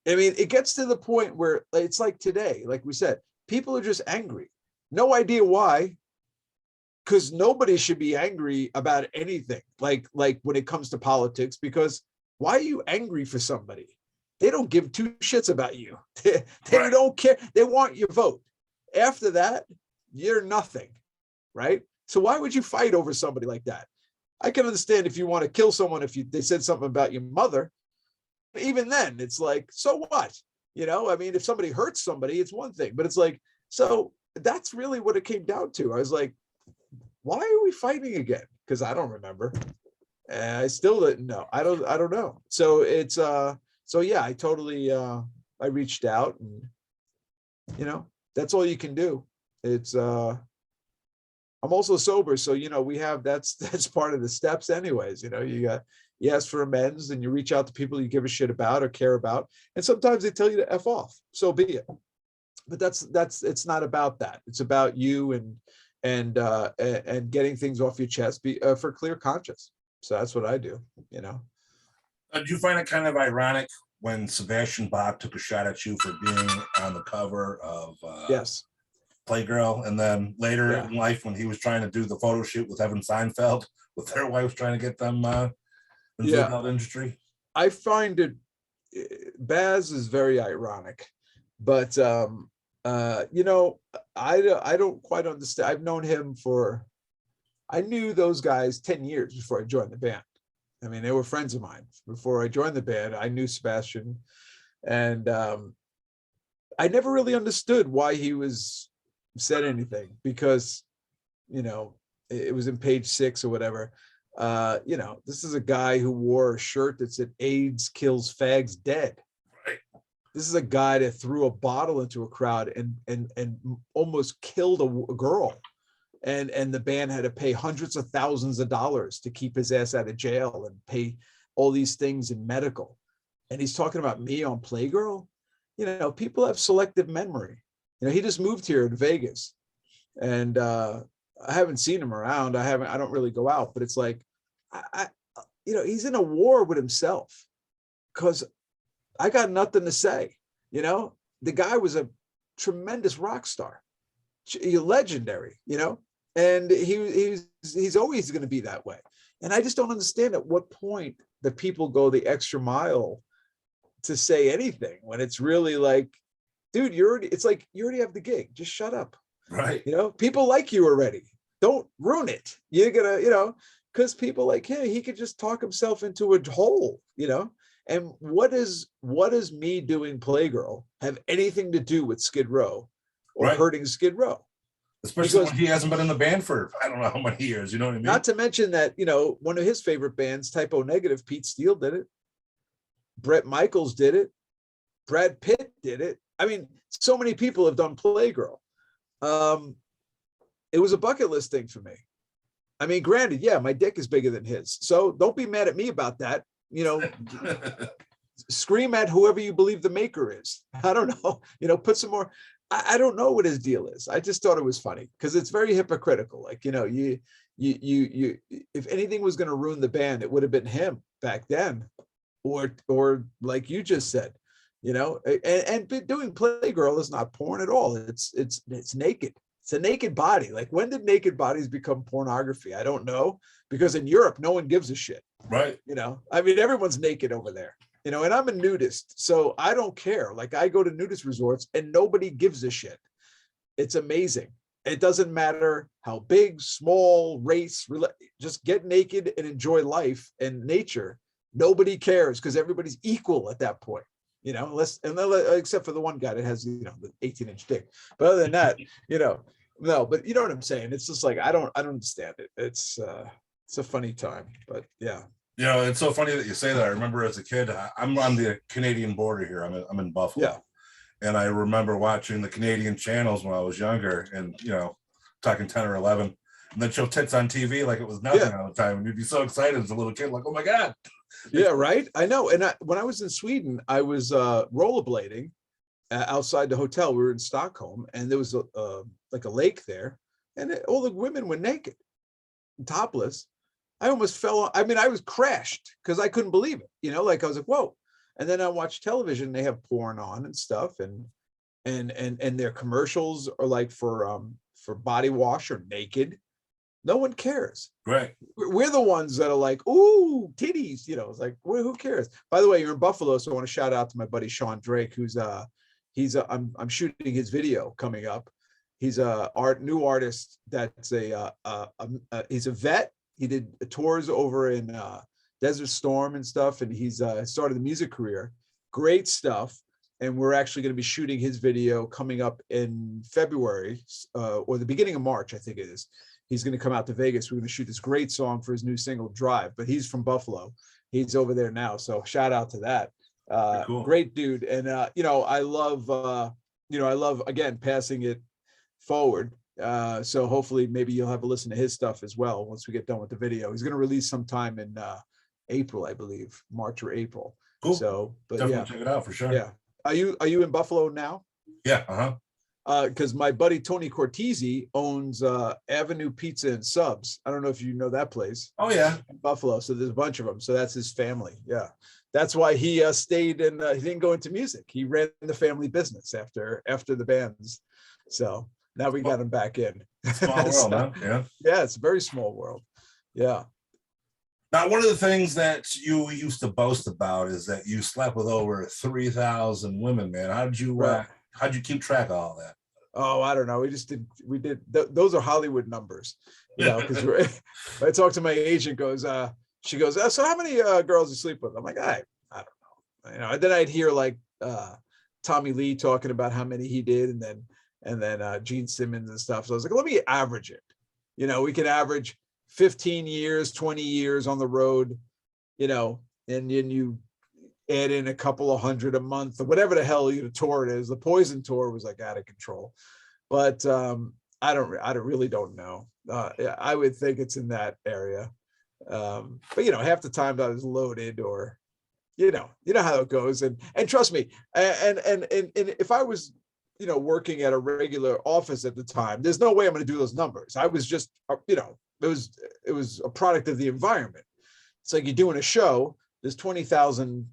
I mean, it gets to the point where it's like today, like we said, people are just angry. No idea why. Because nobody should be angry about anything, like when it comes to politics, because why are you angry for somebody? They don't give two shits about you. They right. Don't care. They want your vote. After that, you're nothing, right? So why would you fight over somebody like that? I can understand if you want to kill someone, they said something about your mother. Even then, it's like, so what? I mean, if somebody hurts somebody, it's one thing, but it's like, so that's really what it came down to. I was like, why are we fighting again? Because I don't remember. I still didn't know. I don't know. So it's so yeah, I totally I reached out, and that's all you can do. It's I'm also sober, so we have that's part of the steps anyways. You ask for amends, and you reach out to people you give a shit about or care about, and sometimes they tell you to F off. So be it. But that's it's not about that. It's about you and getting things off your chest for clear conscience. So that's what I do, you know. Did you find it kind of ironic when Sebastian Bach took a shot at you for being on the cover of Yes. Playgirl, and then later Yeah. in life when he was trying to do the photo shoot with Evan Seinfeld, with their wives trying to get them into the adult industry? I find it, Baz is very ironic, but you know, I don't quite understand. I've known him I knew those guys 10 years before I joined the band. I mean, they were friends of mine. Before I joined the band, I knew Sebastian, and I never really understood why he said anything, because, you know, it was in page 6 or whatever. You know, this is a guy who wore a shirt that said AIDS kills fags dead. Right. This is a guy that threw a bottle into a crowd and almost killed a girl. And the band had to pay hundreds of thousands of dollars to keep his ass out of jail and pay all these things in medical. And he's talking about me on Playgirl. You know, people have selective memory. You know, he just moved here to Vegas, and I haven't seen him around. I don't really go out, but it's like, you know, he's in a war with himself, because I got nothing to say. You know, the guy was a tremendous rock star, legendary, you know, and he's always going to be that way. And I just don't understand at what point the people go the extra mile to say anything, when it's really like, dude, it's like you already have the gig. Just shut up. Right. You know, people like you already. Don't ruin it. You're gonna, you know, because people like him, he could just talk himself into a hole, you know. And what is me doing Playgirl have anything to do with Skid Row or hurting Skid Row? Especially when he hasn't been in the band for I don't know how many years, you know what I mean? Not to mention that, you know, one of his favorite bands, Typo Negative, Pete Steele did it. Bret Michaels did it. Brad Pitt did it. I mean, so many people have done Playgirl. It was a bucket list thing for me. I mean, granted, yeah, my dick is bigger than his. So don't be mad at me about that. You know, scream at whoever you believe the maker is. I don't know. You know, put some more. I don't know what his deal is. I just thought it was funny because it's very hypocritical. Like, you know, you if anything was going to ruin the band, it would have been him back then, or like you just said, you know, and doing Playgirl is not porn at all. It's naked. It's a naked body. Like, when did naked bodies become pornography? I don't know, because in Europe, no one gives a shit. Right. You know, I mean, everyone's naked over there, you know, and I'm a nudist, so I don't care. Like, I go to nudist resorts and nobody gives a shit. It's amazing. It doesn't matter how big, small, race, just get naked and enjoy life and nature. Nobody cares, because everybody's equal at that point, you know, except for the one guy that has, you know, the 18-inch dick. But other than that, you know, no, but you know what I'm saying? It's just like, I don't understand it. It's a funny time, but yeah. You know, it's so funny that you say that. I remember as a kid, I'm on the Canadian border here. I'm in Buffalo. Yeah. And I remember watching the Canadian channels when I was younger, and, you know, talking 10 or 11, and then show tits on TV like it was nothing all the time. And you'd be so excited as a little kid, like, oh my God. Yeah, right. I know. And when I was in Sweden, I was rollerblading outside the hotel. We were in Stockholm, and there was like a lake there, and all the women were naked, topless. I almost fell. I mean, I was crashed because I couldn't believe it. You know, like, I was like, whoa. And then I watched television. They have porn on and stuff, and their commercials are like for body wash or naked. No one cares. Right. We're the ones that are like, ooh, titties. You know, it's like, well, who cares? By the way, you're in Buffalo, so I want to shout out to my buddy Sean Drake, who's I'm shooting his video coming up. He's a new artist that's he's a vet. He did tours over in Desert Storm and stuff, and he's started a music career. Great stuff. And we're actually going to be shooting his video coming up in February or the beginning of March, I think it is. He's going to come out to Vegas. We're going to shoot this great song for his new single, Drive, but he's from Buffalo. He's over there now. So shout out to that. Cool. Great dude. And, you know, I love, again, passing it forward. So hopefully maybe you'll have a listen to his stuff as well once we get done with the video. He's going to release sometime in April, I believe, March or April. Cool. So, but definitely check it out for sure. Yeah. Are you in Buffalo now? Yeah. Uh-huh. because my buddy Tony Cortese owns Avenue Pizza and Subs. I don't know if you know that place. Oh yeah, in Buffalo. So there's a bunch of them. So that's his family. Yeah, that's why he stayed and he didn't go into music. He ran the family business after the bands. So now we got him back in. Small world, so, huh? Yeah. Yeah, it's a very small world. Yeah. Now, one of the things that you used to boast about is that you slept with over 3,000 women, man. How'd you keep track of all that? Oh, I don't know. We did. Those are Hollywood numbers, because I talked to my agent, she goes, so how many girls you sleep with? I'm like, I don't know. And then I'd hear like Tommy Lee talking about how many he did, and then Gene Simmons and stuff. So I was like, let me average it. We can average 15 years, 20 years on the road, and then you add in a couple of hundred a month or whatever the hell the tour it is. The Poison tour was like out of control, but I really don't know. I would think it's in that area. But half the time I was loaded, or you know how it goes. And trust me, and if I was working at a regular office at the time, there's no way I'm going to do those numbers. I was just it was a product of the environment. It's like you're doing a show, there's 20,000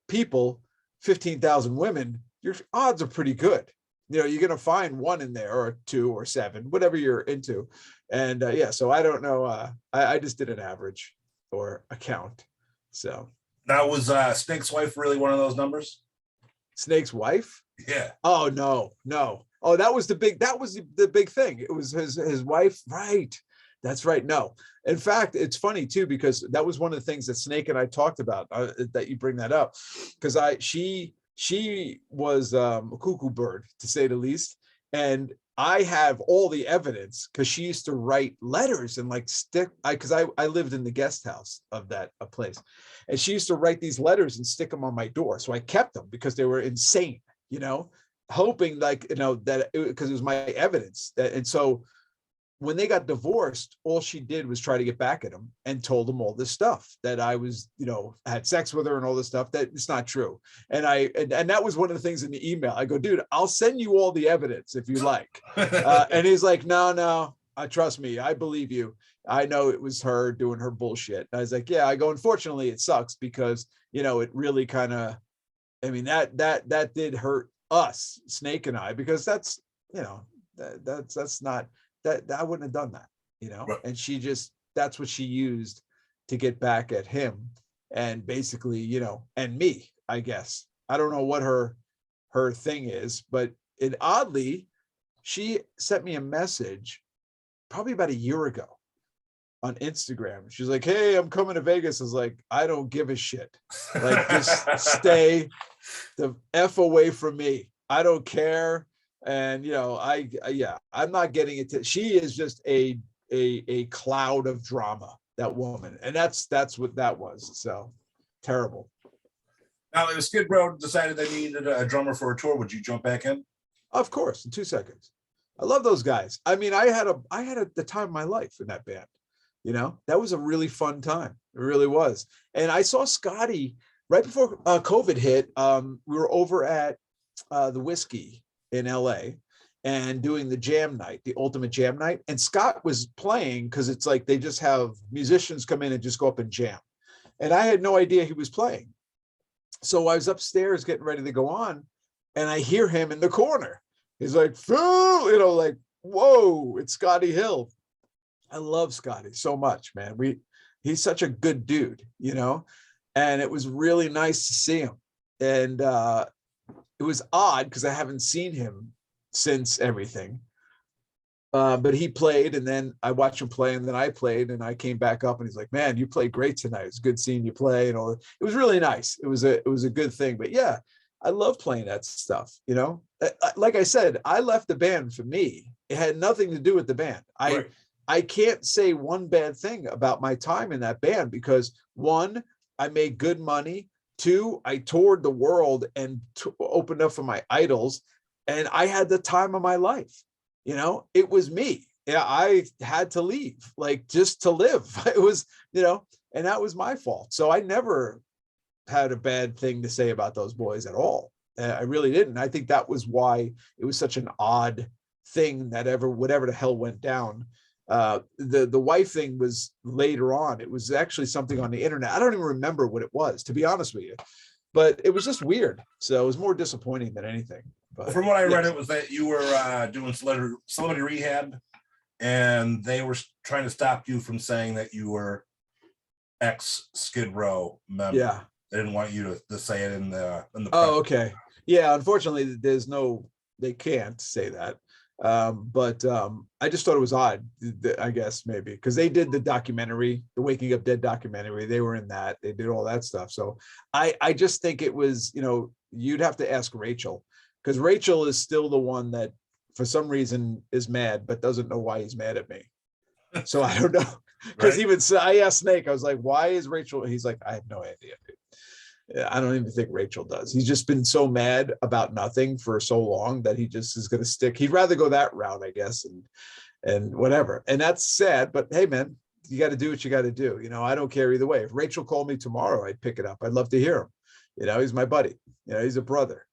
people, 15,000 women, your odds are pretty good. You're going to find one in there, or two or seven, whatever you're into. And so I don't know. I just did an average or a count. So now, was Snake's wife really one of those numbers? Snake's wife? Yeah. Oh, no. Oh, that was the big thing. It was his wife. Right. That's right. No. In fact, it's funny too, because that was one of the things that Snake and I talked about, that you bring that up, because she was a cuckoo bird, to say the least. And I have all the evidence, because she used to write letters and like because I lived in the guest house of a place, and she used to write these letters and stick them on my door. So I kept them because they were insane, hoping that because it was my evidence. And so when they got divorced, all she did was try to get back at him and told him all this stuff, that I was, had sex with her and all this stuff. That it's not true. And that was one of the things in the email. I go, dude, I'll send you all the evidence if you like. And he's like, no, trust me. I believe you. I know it was her doing her bullshit. And I was like, yeah. I go, unfortunately, it sucks, because, it really kind of, that did hurt us, Snake and I, because that's, that's not, that I wouldn't have done that, Right. And that's what she used to get back at him, and basically, and me, I guess. I don't know what her thing is, but oddly, she sent me a message probably about a year ago on Instagram. She's like, hey, I'm coming to Vegas. I was like, I don't give a shit. Like, just stay the F away from me. I don't care. And I'm not getting it. She is just a cloud of drama, that woman, and that's what that was. So terrible. Now, if Skid Row decided they needed a drummer for a tour, would you jump back in? Of course, in 2 seconds. I love those guys. I had the time of my life in that band. That was a really fun time. It really was. And I saw Scotty right before COVID hit. We were over at the Whiskey in LA and doing the jam night, the ultimate jam night. And Scott was playing, because it's like they just have musicians come in and just go up and jam. And I had no idea he was playing. So I was upstairs getting ready to go on, and I hear him in the corner. He's like, Phil, like, whoa, it's Scotty Hill. I love Scotty so much, man. He's such a good dude, and it was really nice to see him. And it was odd because I haven't seen him since everything. But he played, and then I watched him play, and then I played, and I came back up, and he's like, man, you played great tonight. It's good seeing you play, and all. It was really nice. It was a good thing. But yeah, I love playing that stuff. Like I said, I left the band for me. It had nothing to do with the band. Right. I can't say one bad thing about my time in that band, because one, I made good money. Two, I toured the world and opened up for my idols, and I had the time of my life. It was me. Yeah, I had to leave, like, just to live. It was, and that was my fault. So I never had a bad thing to say about those boys at all. I really didn't. I think that was why it was such an odd thing that whatever the hell went down. The wife thing was later on. It was actually something on the internet. I don't even remember what it was, to be honest with you, but it was just weird. So it was more disappointing than anything. But from what I read, it was that you were doing celebrity rehab, and they were trying to stop you from saying that you were ex Skid Row member. Yeah, they didn't want you to say it in the. Oh, okay. Yeah, unfortunately, they can't say that. But I just thought it was odd, I guess, maybe because they did the documentary, the Waking Up Dead documentary. They were in that. They did all that stuff. So I just think it was, you'd have to ask Rachel, because Rachel is still the one that for some reason is mad, but doesn't know why he's mad at me. So I don't know. Because even I asked Snake, I was like, why is Rachel? He's like, I have no idea, dude. I don't even think Rachel does. He's just been so mad about nothing for so long that he just is going to stick. He'd rather go that route, I guess, and whatever. And that's sad, but hey, man, you got to do what you got to do. I don't care either way. If Rachel called me tomorrow, I'd pick it up. I'd love to hear him. He's my buddy. He's a brother.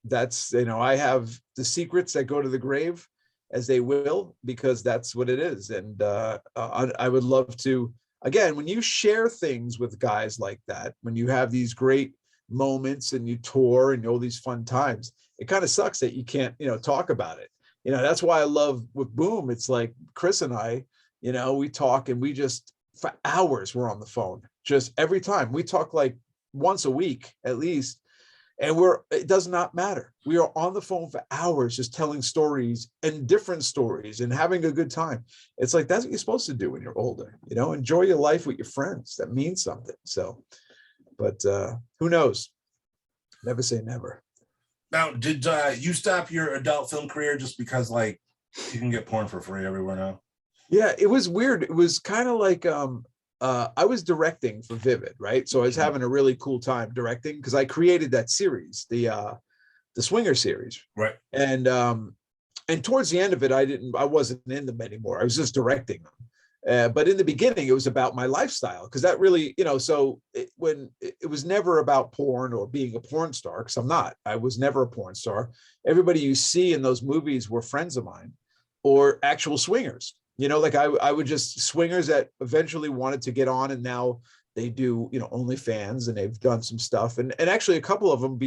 That's, I have the secrets that go to the grave as they will, because that's what it is. And I would love to. Again, when you share things with guys like that, when you have these great moments and you tour and all these fun times, it kind of sucks that you can't, talk about it. That's why I love with Boom. It's like Chris and I, we talk and we just for hours we're on the phone. Just every time we talk like once a week at least. And it does not matter. We are on the phone for hours, just telling stories and different stories and having a good time. It's like, that's what you're supposed to do when you're older, enjoy your life with your friends. That means something. So, but who knows? Never say never. Now, did you stop your adult film career just because like you can get porn for free everywhere now? Yeah, it was weird. It was kind of like, I was directing for Vivid, right? So I was having a really cool time directing because I created that series, the Swinger series, right? And towards the end of it, I wasn't in them anymore. I was just directing them. But in the beginning, it was about my lifestyle because that really, so it was never about porn or being a porn star, because I'm not. I was never a porn star. Everybody you see in those movies were friends of mine or actual swingers. Like I would just swingers that eventually wanted to get on, and now they do, OnlyFans, and they've done some stuff. And actually a couple of them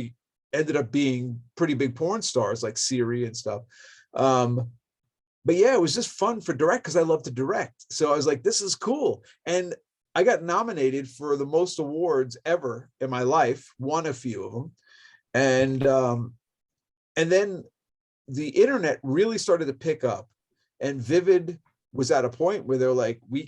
ended up being pretty big porn stars like Siri and stuff. But yeah, it was just fun for direct because I love to direct. So I was like, this is cool. And I got nominated for the most awards ever in my life, won a few of them. And then the internet really started to pick up, and Vivid was at a point where they're like, we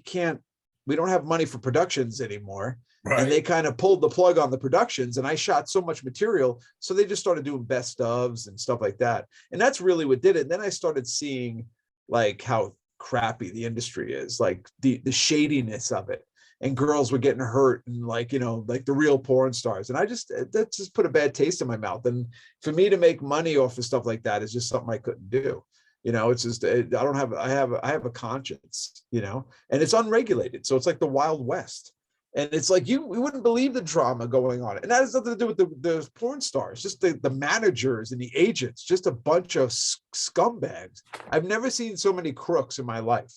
don't have money for productions anymore. Right. And they kind of pulled the plug on the productions, and I shot so much material. So they just started doing best ofs and stuff like that. And that's really what did it. And then I started seeing like how crappy the industry is, like the shadiness of it, and girls were getting hurt, and like, like the real porn stars. And that just put a bad taste in my mouth. And for me to make money off of stuff like that is just something I couldn't do. It's just, I have a conscience, and it's unregulated. So it's like the Wild West. And it's like, we wouldn't believe the drama going on. And that has nothing to do with the porn stars, just the managers and the agents, just a bunch of scumbags. I've never seen so many crooks in my life.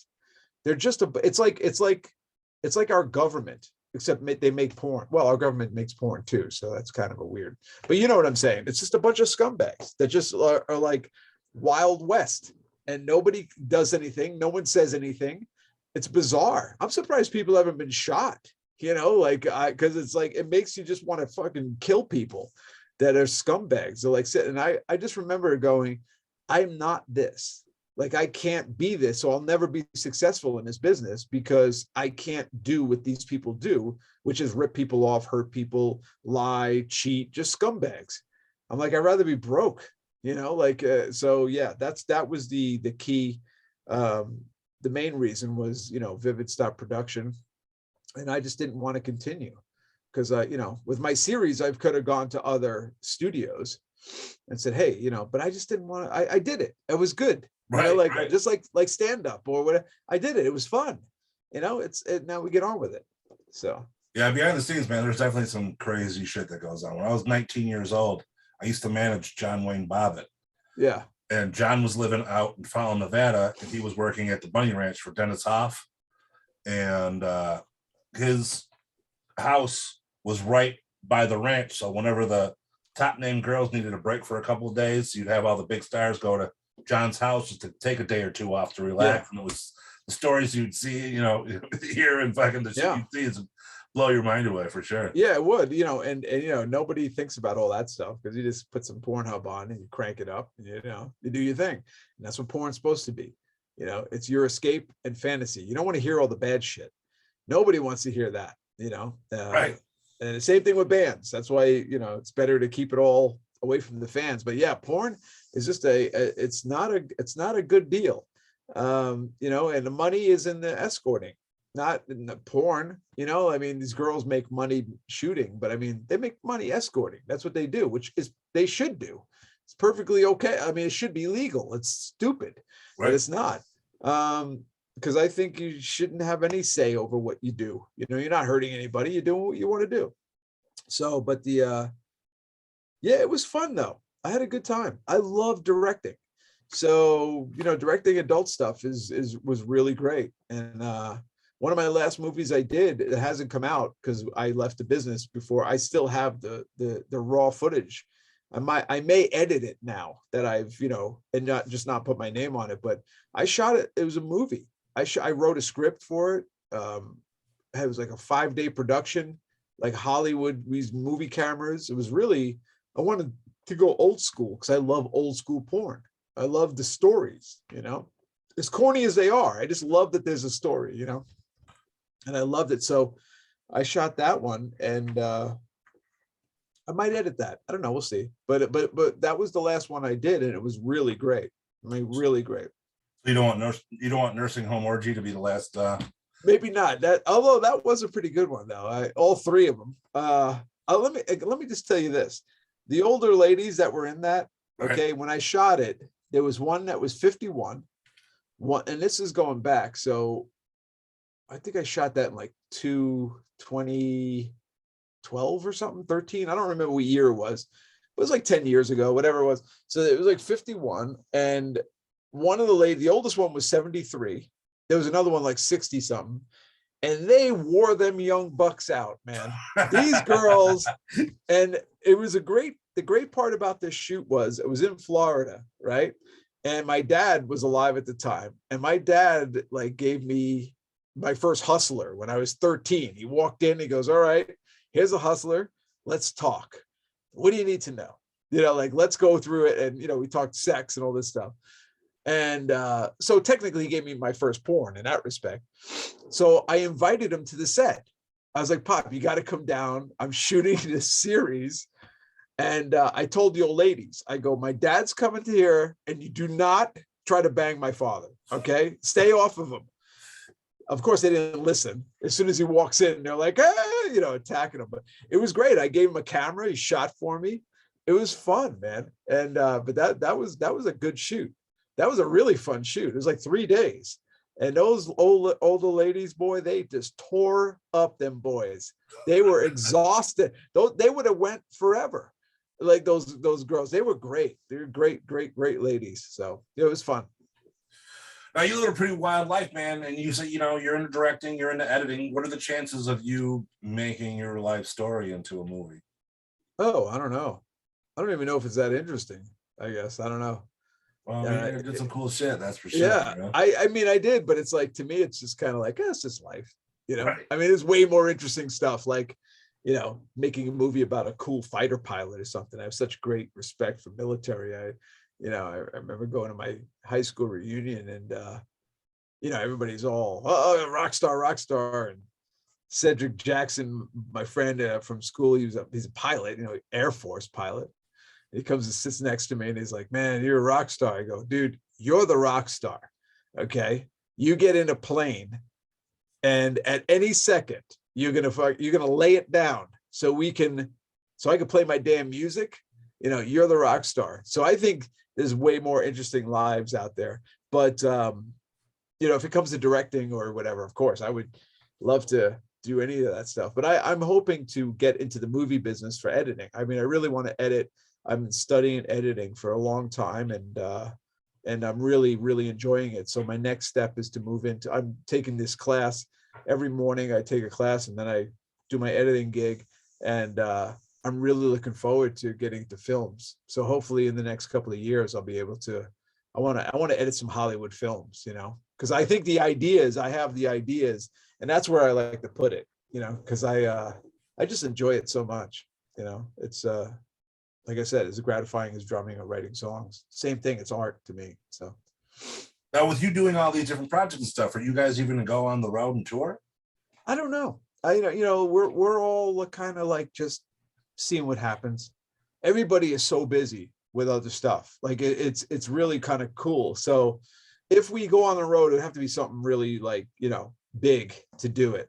They're just, it's like our government, except they make porn. Well, our government makes porn too. So that's kind of a weird, but you know what I'm saying? It's just a bunch of scumbags that just are like Wild West, and nobody does anything. No one says anything. It's bizarre. I'm surprised people haven't been shot, because it's like, it makes you just want to fucking kill people that are scumbags. They're like, and I just remember going, I'm not this. Like, I can't be this. So I'll never be successful in this business because I can't do what these people do, which is rip people off, hurt people, lie, cheat, just scumbags. I'm like, I'd rather be broke. So yeah, that was the key. The main reason was, Vivid stopped production, and I just didn't want to continue because, with my series, I could have gone to other studios and said, hey, but I just didn't want to, I did it. It was good. Right. Just like stand up or whatever. I did it. It was fun. Now we get on with it. So. Yeah, behind the scenes, man, there's definitely some crazy shit that goes on. When I was 19 years old, I used to manage John Wayne Bobbitt. Yeah. And John was living out in Fallon, Nevada, and he was working at the Bunny Ranch for Dennis Hoff. And his house was right by the ranch. So whenever the top name girls needed a break for a couple of days, you'd have all the big stars go to John's house just to take a day or two off to relax. Yeah. And it was the stories you'd see, you know, here and fucking the shit you'd see is blow your mind away for sure. Yeah, it would, you know, and you know, nobody thinks about all that stuff because you just put some Pornhub on and you crank it up and you know, you do your thing. And that's what porn's supposed to be. You know, it's your escape and fantasy. You don't want to hear all the bad shit. Nobody wants to hear that, you know. Right. And the same thing with bands. That's why, you know, it's better to keep it all away from the fans. But yeah, porn is just it's not a good deal. You know, and the money is in the escorting, not in the porn. You know, I mean, these girls make money shooting, but I mean, they make money escorting. That's what they do, which is they should do. It's perfectly okay. I mean, it should be legal. It's stupid, but it's not. Because I think you shouldn't have any say over what you do. You know, you're not hurting anybody. You're doing what you want to do. So, but yeah, it was fun though. I had a good time. I love directing. So, you know, directing adult stuff was really great. And one of my last movies I did, it hasn't come out because I left the business before. I still have the raw footage. I may edit it now that I've, you know, and not put my name on it, but I shot it. It was a movie. I wrote a script for it. It was like a 5-day production, like Hollywood, these movie cameras. It was really, I wanted to go old school because I love old school porn. I love the stories, you know, as corny as they are. I just love that there's a story, you know, and I loved it. So I shot that one and I might edit that. I don't know. We'll see. But that was the last one I did. And it was really great. I mean, really great. You don't want Nursing Home Orgy to be the last. Maybe not that. Although that was a pretty good one though. All three of them. Let me just tell you this: the older ladies that were in that. Okay, when I shot it, there was one that was 51. And this is going back. So I think I shot that in like 2012 or something, 13. I don't remember what year it was. It was like 10 years ago, whatever it was. So it was like 51. And one of the ladies, the oldest one was 73. There was another one like 60 something. And they wore them young bucks out, man. These girls. And it was the great part about this shoot was it was in Florida, right? And my dad was alive at the time. And my dad like gave me my first Hustler when I was 13. He walked in, he goes, all right, here's a Hustler. Let's talk. What do you need to know? You know, like, let's go through it. And, you know, we talked sex and all this stuff. And so technically he gave me my first porn in that respect. So I invited him to the set. I was like, Pop, you got to come down. I'm shooting this series. And I told the old ladies, I go, my dad's coming to here and you do not try to bang my father. Okay. Stay off of him. Of course, they didn't listen. As soon as he walks in, they're like, ah, you know, attacking him. But it was great. I gave him a camera. He shot for me. It was fun, man. And but that was a good shoot. That was a really fun shoot. It was like 3 days. And those older ladies, boy, they just tore up them boys. They were exhausted. They would have went forever. Like those girls, they were great. They were great ladies. So it was fun. Now you live a pretty wild life, man. And you say, you know, you're into directing, you're into editing. What are the chances of you making your life story into a movie? Oh, I don't know. I don't even know if it's that interesting. I guess I don't know. Well, I mean, you did some cool shit, that's for sure. Yeah, you know? I mean, I did, but it's like, to me, it's just kind of like, it's just life, you know? Right. I mean, there's way more interesting stuff, like, you know, making a movie about a cool fighter pilot or something. I have such great respect for military. I remember going to my high school reunion and, you know, everybody's all, oh, rock star. And Cedric Jackson, my friend from school, he's a pilot, you know, Air Force pilot. He comes and sits next to me and he's like, man, you're a rock star. I go, dude, you're the rock star. Okay. You get in a plane and at any second, you're going to lay it down so I can play my damn music. You know, you're the rock star. So I think there's way more interesting lives out there, but you know, if it comes to directing or whatever, of course I would love to do any of that stuff. But I'm hoping to get into the movie business for editing. I mean, I really want to edit. I've been studying editing for a long time, and I'm really, really enjoying it. So my next step is to move into, I'm taking this class every morning. I take a class and then I do my editing gig, and I'm really looking forward to getting to films. So hopefully in the next couple of years, I'll be able to, I want to edit some Hollywood films, you know, because I think I have the ideas, and that's where I like to put it, you know, because I just enjoy it so much, you know. It's like I said, as gratifying as drumming or writing songs. Same thing, it's art to me. So now, with you doing all these different projects and stuff, are you guys even gonna go on the road and tour? I don't know. We're all kind of like just seeing what happens. Everybody is so busy with other stuff. Like it's really kind of cool. So if we go on the road, it'd have to be something really like, you know, big to do it.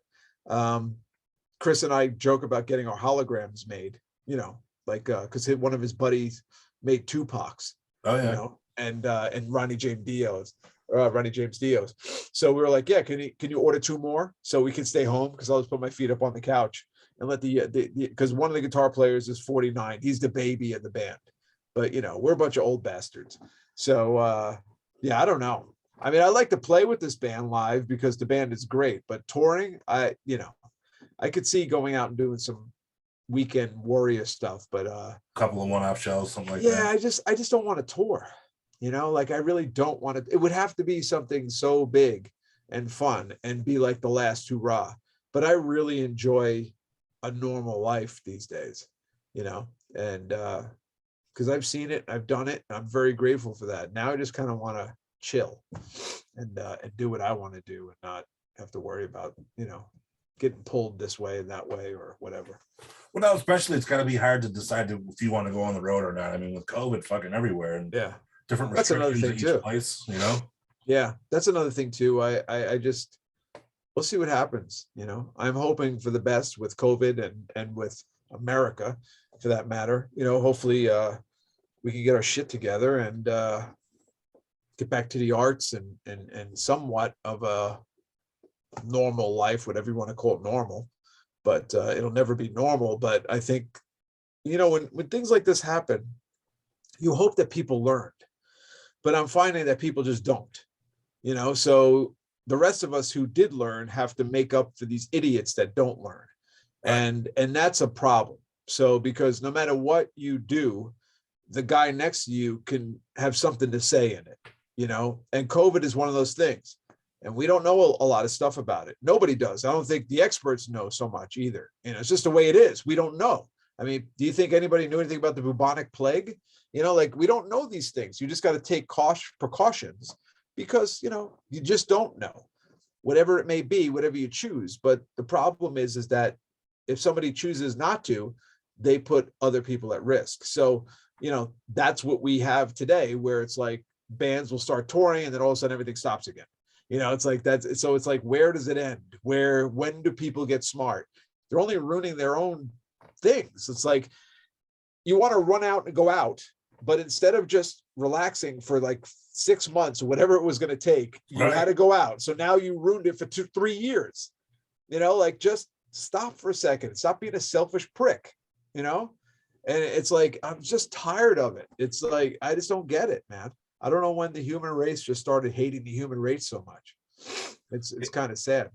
Chris and I joke about getting our holograms made, you know, like because one of his buddies made Tupac's, Oh yeah. you know, and Ronnie James Dio's. So we were like, yeah, can you order 2 more so we can stay home? Because I'll just put my feet up on the couch and let because one of the guitar players is 49. He's the baby of the band, but you know, we're a bunch of old bastards. So yeah, I don't know. I mean, I like to play with this band live because the band is great, but touring, I could see going out and doing some weekend warrior stuff, but couple of one-off shows, something like that. Yeah, I just don't want to tour. You know, like I really don't want to. It would have to be something so big and fun and be like the last hurrah. But I really enjoy a normal life these days, you know, and because I've seen it, I've done it, and I'm very grateful for that. Now I just kind of want to chill and do what I want to do and not have to worry about, you know, getting pulled this way and that way or whatever. Well, no, especially it's got to be hard to decide if you want to go on the road or not. I mean, with COVID fucking everywhere and yeah, different that's another restrictions thing at too. each place, you know. Yeah, that's another thing too. I just, we'll see what happens. You know, I'm hoping for the best with COVID and with America, for that matter. You know, hopefully we can get our shit together and get back to the arts and somewhat of a normal life, whatever you want to call it, normal. But it'll never be normal. But I think, you know, when things like this happen, you hope that people learned. But I'm finding that people just don't, you know. So the rest of us who did learn have to make up for these idiots that don't learn. Right. And that's a problem. So because no matter what you do, the guy next to you can have something to say in it, you know. And COVID is one of those things. And we don't know a lot of stuff about it. Nobody does. I don't think the experts know so much either. You know, it's just the way it is. We don't know. I mean, do you think anybody knew anything about the bubonic plague? You know, like we don't know these things. You just got to take precautions because, you know, you just don't know. Whatever it may be, whatever you choose. But the problem is that if somebody chooses not to, they put other people at risk. So, you know, that's what we have today, where it's like bands will start touring and then all of a sudden everything stops again. You know, it's like that's, so it's like, where does it end? When do people get smart? They're only ruining their own things. It's like, you want to run out and go out, but instead of just relaxing for like 6 months or whatever it was going to take, you had to go out. So now you ruined it for 3 years, you know, like just stop for a second, stop being a selfish prick, you know? And it's like, I'm just tired of it. It's like, I just don't get it, man. I don't know when the human race just started hating the human race so much. It's kind of sad.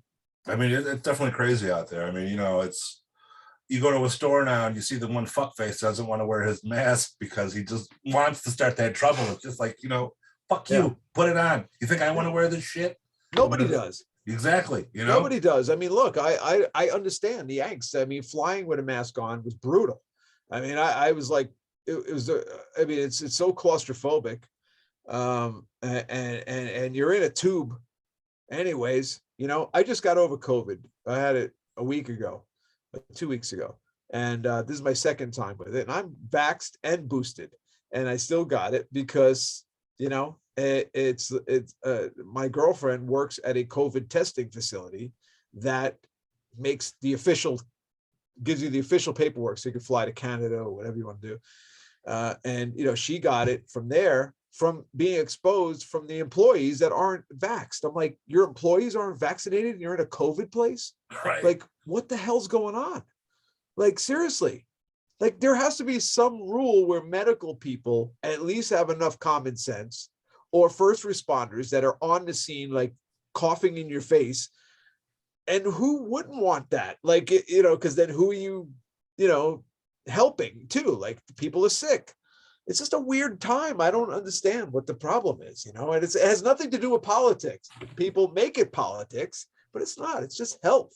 I mean, it's definitely crazy out there. I mean, you know, you go to a store now and you see the one fuckface doesn't want to wear his mask because he just wants to start that trouble. It's just like, you know, fuck you, put it on. You think I want to wear this shit? Nobody does. Exactly. You know, nobody does. I mean, look, I understand the angst. I mean, flying with a mask on was brutal. I mean, I was like, it was, I mean, it's so claustrophobic. And you're in a tube anyways. You know, I just got over COVID. I had it a week ago, 2 weeks ago, and this is my second time with it, and I'm vaxxed and boosted, and I still got it because, you know, it's my girlfriend works at a COVID testing facility that gives you the official paperwork so you can fly to Canada or whatever you want to do. And, you know, she got it from there from being exposed from the employees that aren't vaxxed. I'm like, your employees aren't vaccinated and you're in a COVID place? Right. Like, what the hell's going on? Like, seriously, like there has to be some rule where medical people at least have enough common sense, or first responders that are on the scene, like coughing in your face. And who wouldn't want that? Like, because then who are you, helping too? Like, people are sick. It's just a weird time. I don't understand what the problem is, and it has nothing to do with politics. People make it politics, but it's not. It's just health,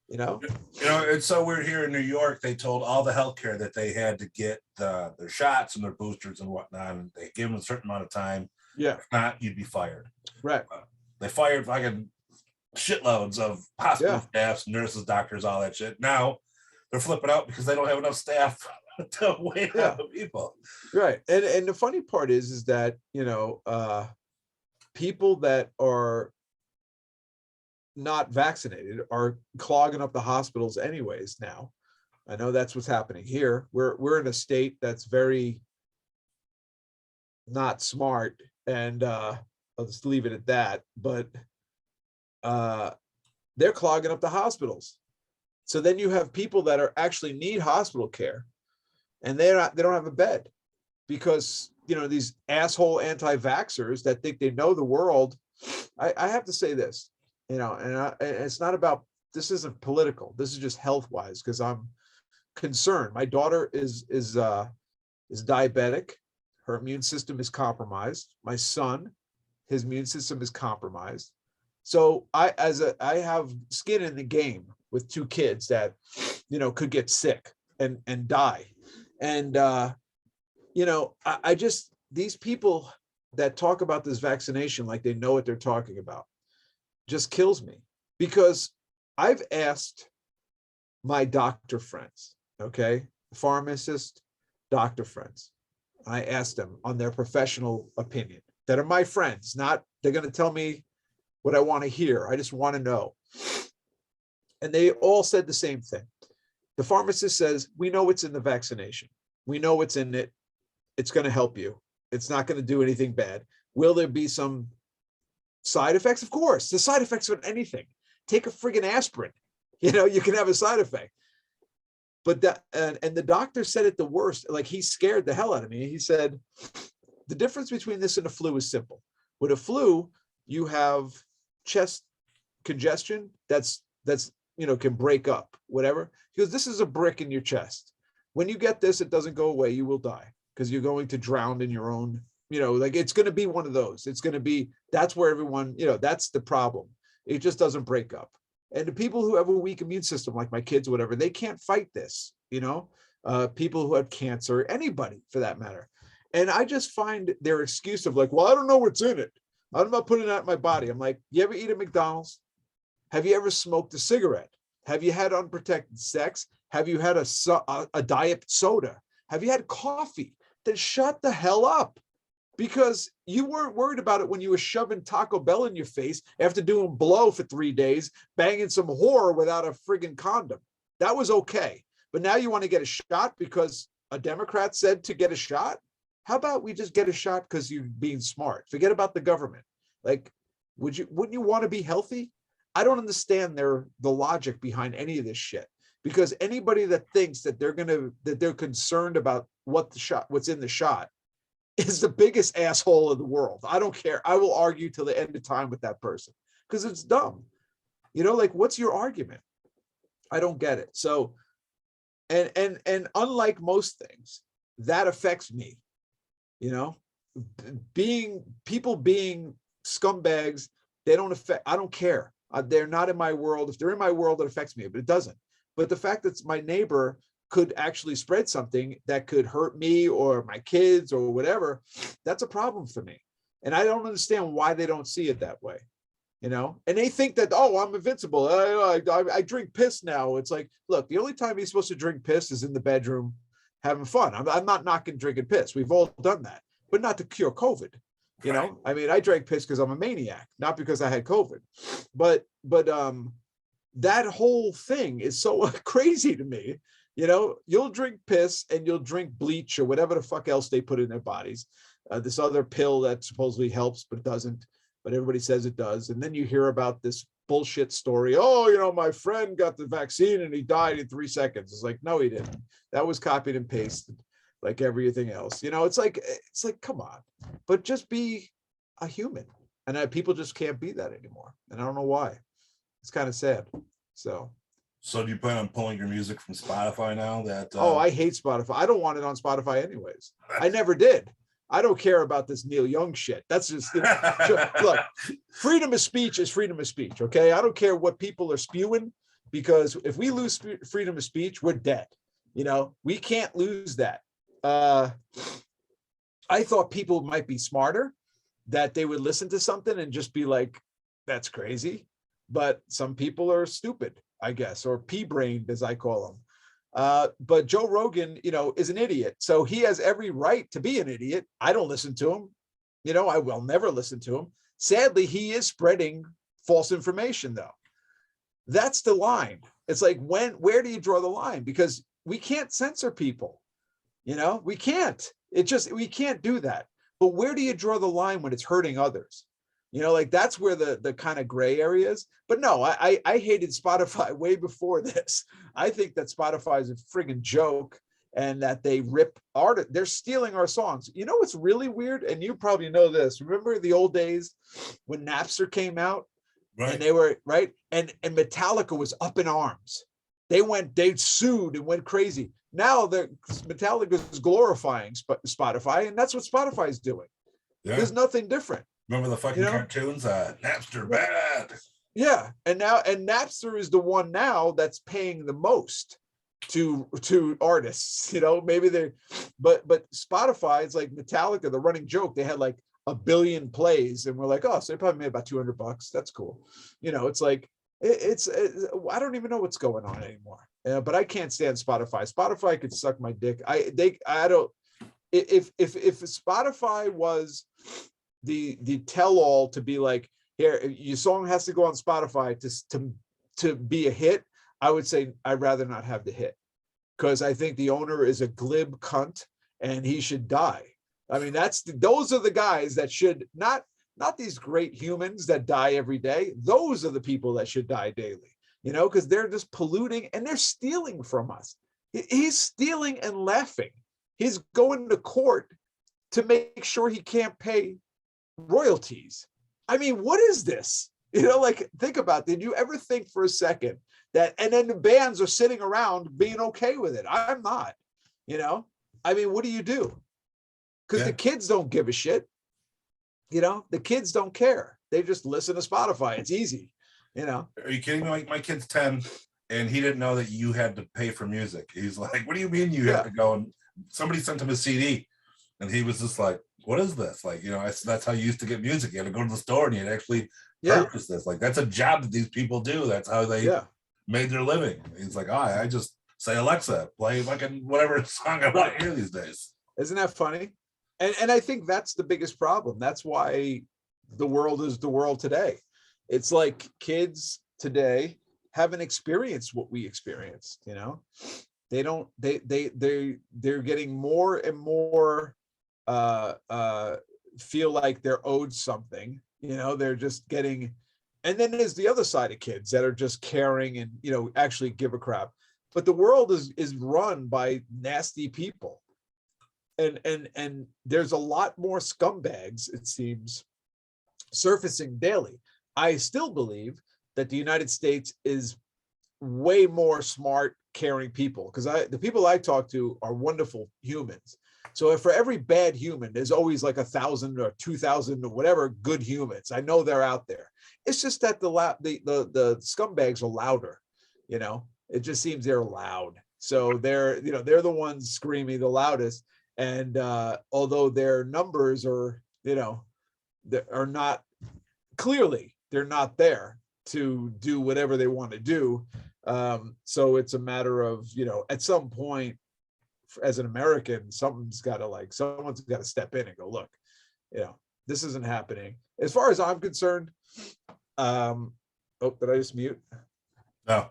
It's so weird here in New York. They told all the healthcare that they had to get their shots and their boosters and whatnot, and they give them a certain amount of time. Yeah. If not, you'd be fired. Right. They fired fucking shitloads of hospital staffs, nurses, doctors, all that shit. Now they're flipping out because they don't have enough staff to wait on the people. Right. And the funny part is that, people that are not vaccinated are clogging up the hospitals anyways now. I know that's what's happening here. We're in a state that's very not smart, and I'll just leave it at that. But they're clogging up the hospitals. So then you have people that are actually need hospital care, and they don't have a bed because these asshole anti-vaxxers that think they know the world. I have to say this, and it's not about, this isn't political. This is just health wise, because I'm concerned. My daughter is diabetic. Her immune system is compromised. My son, his immune system is compromised. So I have skin in the game with two kids that, could get sick and die. And, I just, these people that talk about this vaccination like they know what they're talking about just kills me, because I've asked my doctor friends, pharmacist, doctor friends. I asked them on their professional opinion that are my friends, not they're going to tell me what I want to hear. I just want to know. And they all said the same thing. The pharmacist says, we know what's in the vaccination. We know what's in it. It's going to help you. It's not going to do anything bad. Will there be some side effects? Of course. The side effects of anything. Take a friggin' aspirin. You can have a side effect. But that, and the doctor said it the worst. Like, he scared the hell out of me. He said, the difference between this and a flu is simple. With a flu, you have chest congestion that's can break up, whatever. He goes, this is a brick in your chest. When you get this, it doesn't go away. You will die because you're going to drown in your own, it's going to be one of those. It's going to be, that's where everyone, that's the problem. It just doesn't break up. And the people who have a weak immune system, like my kids or whatever, they can't fight this, people who have cancer, anybody for that matter. And I just find their excuse of like, well, I don't know what's in it. I'm not putting that in my body. I'm like, you ever eat at McDonald's? Have you ever smoked a cigarette? Have you had unprotected sex? Have you had a diet soda? Have you had coffee? Then shut the hell up, because you weren't worried about it when you were shoving Taco Bell in your face after doing blow for 3 days, banging some whore without a friggin' condom. That was okay. But now you want to get a shot because a Democrat said to get a shot? How about we just get a shot because you're being smart? Forget about the government. Like, wouldn't you want to be healthy? I don't understand the logic behind any of this shit, because anybody that thinks that they're concerned about what's in the shot is the biggest asshole in the world. I don't care. I will argue till the end of time with that person because it's dumb. What's your argument? I don't get it. So, and unlike most things, that affects me. People being scumbags, they don't affect, I don't care. They're not in my world. If they're in my world, it affects me, but it doesn't. But the fact that my neighbor could actually spread something that could hurt me or my kids or whatever, that's a problem for me. And I don't understand why they don't see it that way, and they think that, oh, I'm invincible. I drink piss now. It's like, look, the only time you're supposed to drink piss is in the bedroom having fun. I'm not knocking drinking piss. We've all done that, but not to cure COVID. I mean, I drank piss because I'm a maniac, not because I had COVID. But that whole thing is so crazy to me. You'll drink piss and you'll drink bleach or whatever the fuck else they put in their bodies. this other pill that supposedly helps, but doesn't, but everybody says it does. And then you hear about this bullshit story. Oh, my friend got the vaccine and he died in 3 seconds. It's like, no, he didn't. That was copied and pasted like everything else. It's like, come on, but just be a human. And people just can't be that anymore. And I don't know why. It's kind of sad. So do you plan on pulling your music from Spotify now? I hate Spotify. I don't want it on Spotify anyways. I never did. I don't care about this Neil Young shit. That's just, look, freedom of speech is freedom of speech. Okay. I don't care what people are spewing, because if we lose freedom of speech, we're dead. We can't lose that. I thought people might be smarter, that they would listen to something and just be like, that's crazy. But some people are stupid, I guess, or pea-brained, as I call them. But Joe Rogan, is an idiot. So he has every right to be an idiot. I don't listen to him. I will never listen to him. Sadly, he is spreading false information, though. That's the line. It's like, where do you draw the line? Because we can't censor people. We can't. We can't do that. But where do you draw the line when it's hurting others? Like that's where the kind of gray area is. But no, I hated Spotify way before this. I think that Spotify is a friggin' joke, and that they rip art. They're stealing our songs. What's really weird? And you probably know this. Remember the old days when Napster came out? Right. And they were right. And Metallica was up in arms. They sued and went crazy. Now Metallica is glorifying Spotify, and that's what Spotify is doing. Yeah. There's nothing different. Remember the fucking cartoons? Napster bad. Yeah, and Napster is the one now that's paying the most to artists. Maybe but Spotify is like Metallica, the running joke. They had like 1 billion plays, and we're like, oh, so they probably made about $200. That's cool. It's like it's I don't even know what's going on anymore. But I can't stand Spotify. Spotify could suck my dick. I don't. If Spotify was the tell-all to be like, here, your song has to go on Spotify to be a hit, I would say I'd rather not have the hit, because I think the owner is a glib cunt and he should die. I mean, those are the guys that should not these great humans that die every day. Those are the people that should die daily, because they're just polluting and they're stealing from us. He's stealing and laughing. He's going to court to make sure he can't pay royalties. I mean, what is this? Think about it. Did you ever think for a second that, and then the bands are sitting around being okay with it? I'm not, I mean, what do you do? Because the kids don't give a shit. The kids don't care. They just listen to Spotify. It's easy, Are you kidding me? My kid's 10 and he didn't know that you had to pay for music. He's like, what do you mean you have to go? And somebody sent him a CD and he was just like, what is this? Like, that's how you used to get music. You had to go to the store and you'd actually purchase this. Like, that's a job that these people do. That's how they made their living. He's like, I just say, Alexa, play fucking whatever song I want to hear these days. Isn't that funny? And I think that's the biggest problem. That's why the world is the world today. It's like kids today haven't experienced what we experienced, They don't, they're getting more and more feel like they're owed something, they're just getting, and then there's the other side of kids that are just caring and, actually give a crap. But the world is run by nasty people. And there's a lot more scumbags, it seems, surfacing daily. I still believe that the United States is way more smart, caring people, because the people I talk to are wonderful humans. So if for every bad human, there's always like 1,000 or 2,000 or whatever good humans. I know they're out there. It's just that the scumbags are louder. It just seems they're loud. So they're the ones screaming the loudest. And although their numbers are, are not clearly, they're not there to do whatever they want to do. So it's a matter of, at some point, as an American, someone's got to step in and go, look, this isn't happening. As far as I'm concerned, did I just mute? No.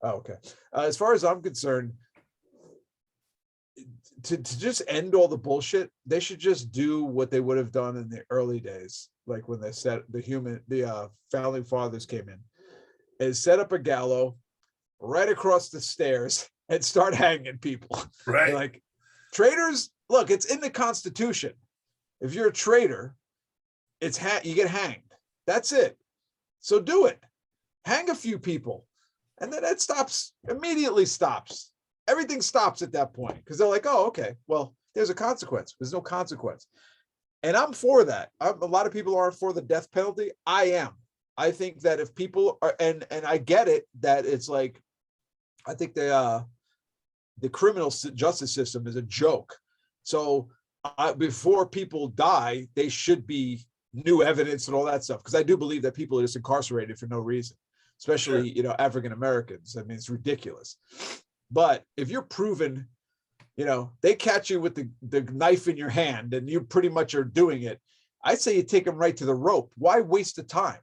Oh, okay. As far as I'm concerned, to just end all the bullshit, they should just do what they would have done in the early days, like when they said the founding fathers came in, is set up a gallows right across the stairs and start hanging people. Right. Like, traitors, look, it's in the Constitution. If you're a traitor, you get hanged. That's it. So do it. Hang a few people. And then it immediately stops. Everything stops at that point because they're like, oh, okay, well, there's a consequence. There's no consequence. And I'm for that. A lot of people aren't for the death penalty. I am. I think that if people are, and I get it, that it's like, I think the criminal justice system is a joke. So before people die, they should be new evidence and all that stuff. Because I do believe that people are just incarcerated for no reason, especially, you know, African Americans. I mean, it's ridiculous. But if you're proven, you know, they catch you with the knife in your hand and you pretty much are doing it, I'd say you take them right to the rope. Why waste the time?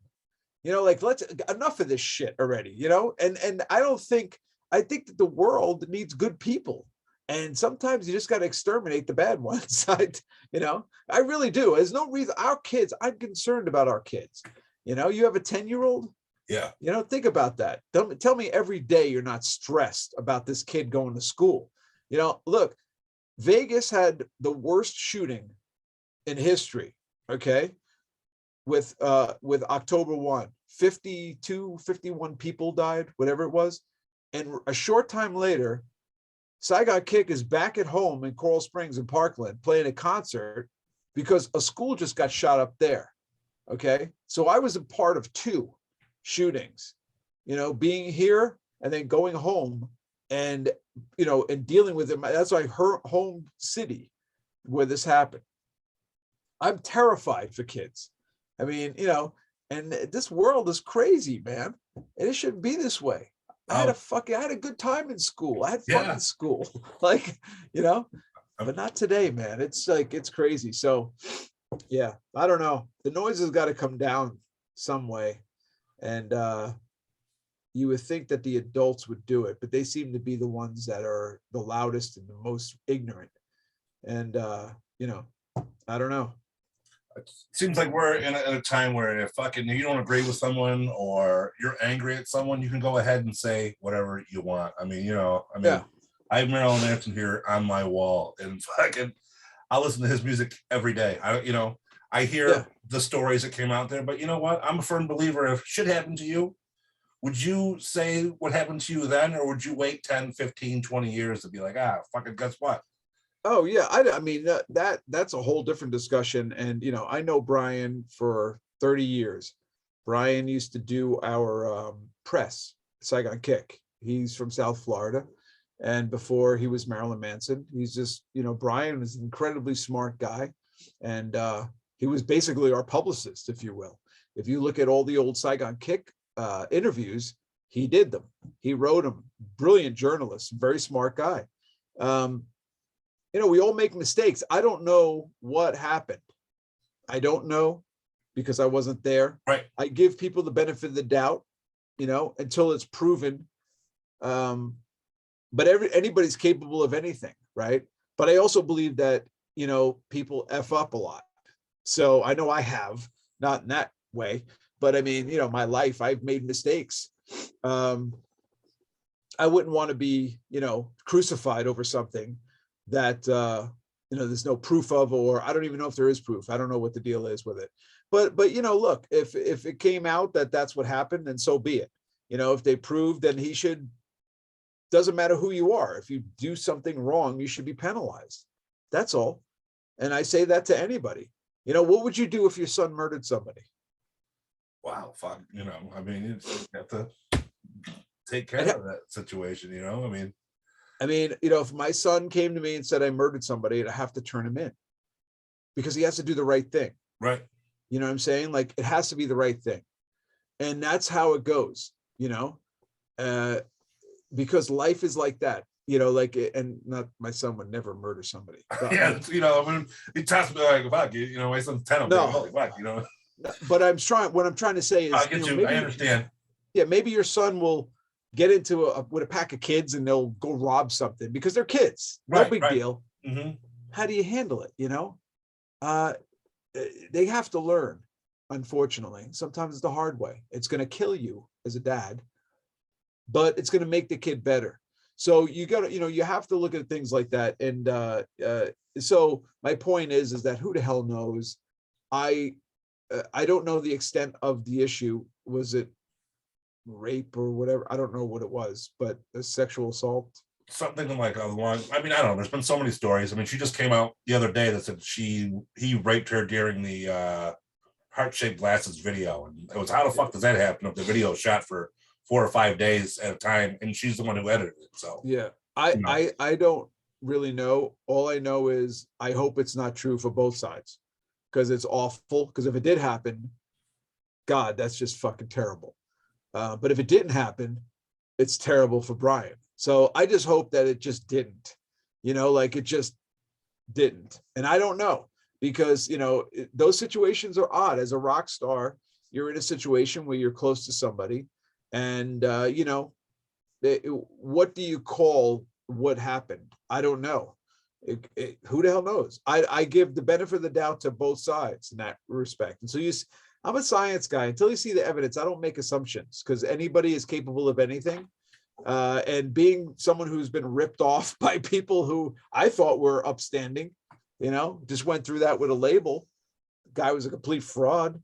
You know, like, enough of this shit already, you know? And I think that the world needs good people. And sometimes you just got to exterminate the bad ones. I really do. There's no reason. Our kids, I'm concerned about our kids. You know, you have a 10-year-old. Yeah. You know, think about that. Tell me every day you're not stressed about this kid going to school. You know, look, Vegas had the worst shooting in history. Okay. With October 1, 51 people died, whatever it was. And a short time later, Saigon Kick is back at home in Coral Springs in Parkland playing a concert because a school just got shot up there. Okay. So I was a part of 2 shootings, you know, being here and then going home and, you know, and dealing with it. That's like her home city where this happened. I'm terrified for kids. I mean, you know, and this world is crazy, man. And it shouldn't be this way. I had a good time in school. I had fun in school. Like, you know, but not today, man. It's like, it's crazy. So yeah, I don't know. The noise has got to come down some way. And you would think that the adults would do it, but they seem to be the ones that are the loudest and the most ignorant. And, you know, I don't know. It seems like we're in a time where if you don't agree with someone or you're angry at someone, you can go ahead and say whatever you want. I mean, I have Marilyn Manson here on my wall, and I listen to his music every day. I hear the stories that came out there, but you know what? I'm a firm believer. If shit happened to you, would you say what happened to you then, or would you wait 10, 15, 20 years to be like, fucking guess what? Oh yeah, I mean that's a whole different discussion. And you know, I know Brian for 30 years. Brian used to do our press, Saigon Kick. He's from South Florida, and before he was Marilyn Manson, he's just, you know, Brian is an incredibly smart guy, and he was basically our publicist, if you will. If you look at all the old Saigon Kick interviews, he did them. He wrote them. Brilliant journalist, very smart guy. You know, we all make mistakes. I don't know what happened. I don't know because I wasn't there. Right. I give people the benefit of the doubt, you know, until it's proven. But anybody's capable of anything, right? But I also believe that, you know, people F up a lot. So I know I have, not in that way, but I mean, you know, my life, I've made mistakes. I wouldn't want to be, you know, crucified over something that you know, there's no proof of, or I don't even know if there is proof. I don't know what the deal is with it. But you know, look, if it came out that that's what happened, then so be it. You know, if they prove, then he should, doesn't matter who you are. If you do something wrong, you should be penalized. That's all. And I say that to anybody. You know, what would you do if your son murdered somebody? Wow, fuck, you know, I mean, you have to take care of that situation, you know, I mean, you know, if my son came to me and said I murdered somebody, I'd have to turn him in because he has to do the right thing. Right. You know what I'm saying? Like, it has to be the right thing. And that's how it goes, you know, because life is like that, you know, like, and not, my son would never murder somebody. Yeah. You know, I mean, he tells me like, fuck, you know, my son's 10. No. Holy fuck, you know. But what I'm trying to say is, I get you. Maybe, I understand. Yeah. Maybe your son will get into with a pack of kids and they'll go rob something because they're kids. No big deal. Mm-hmm. How do you handle it? They have to learn, unfortunately. Sometimes it's the hard way. It's going to kill you as a dad, but it's going to make the kid better. So you got to, you have to look at things like that. And so my point is that who the hell knows? I don't know the extent of the issue. Was it rape or whatever? I don't know what it was, but a sexual assault. Something like along. I mean, I don't know. There's been so many stories. I mean, she just came out the other day that said he raped her during the heart-shaped glasses video, and it was, how the fuck does that happen if the video is shot for 4 or 5 days at a time, and she's the one who edited it? So yeah, I don't really know. All I know is I hope it's not true for both sides, because it's awful. Because if it did happen, God, that's just fucking terrible. But if it didn't happen, it's terrible for Brian. So I just hope that it just didn't, like it just didn't. And I don't know, because, those situations are odd. As a rock star, you're in a situation where you're close to somebody, and, what do you call what happened? I don't know. Who the hell knows? I give the benefit of the doubt to both sides in that respect. And so I'm a science guy. Until you see the evidence, I don't make assumptions, because anybody is capable of anything. And being someone who's been ripped off by people who I thought were upstanding, just went through that with a label. The guy was a complete fraud.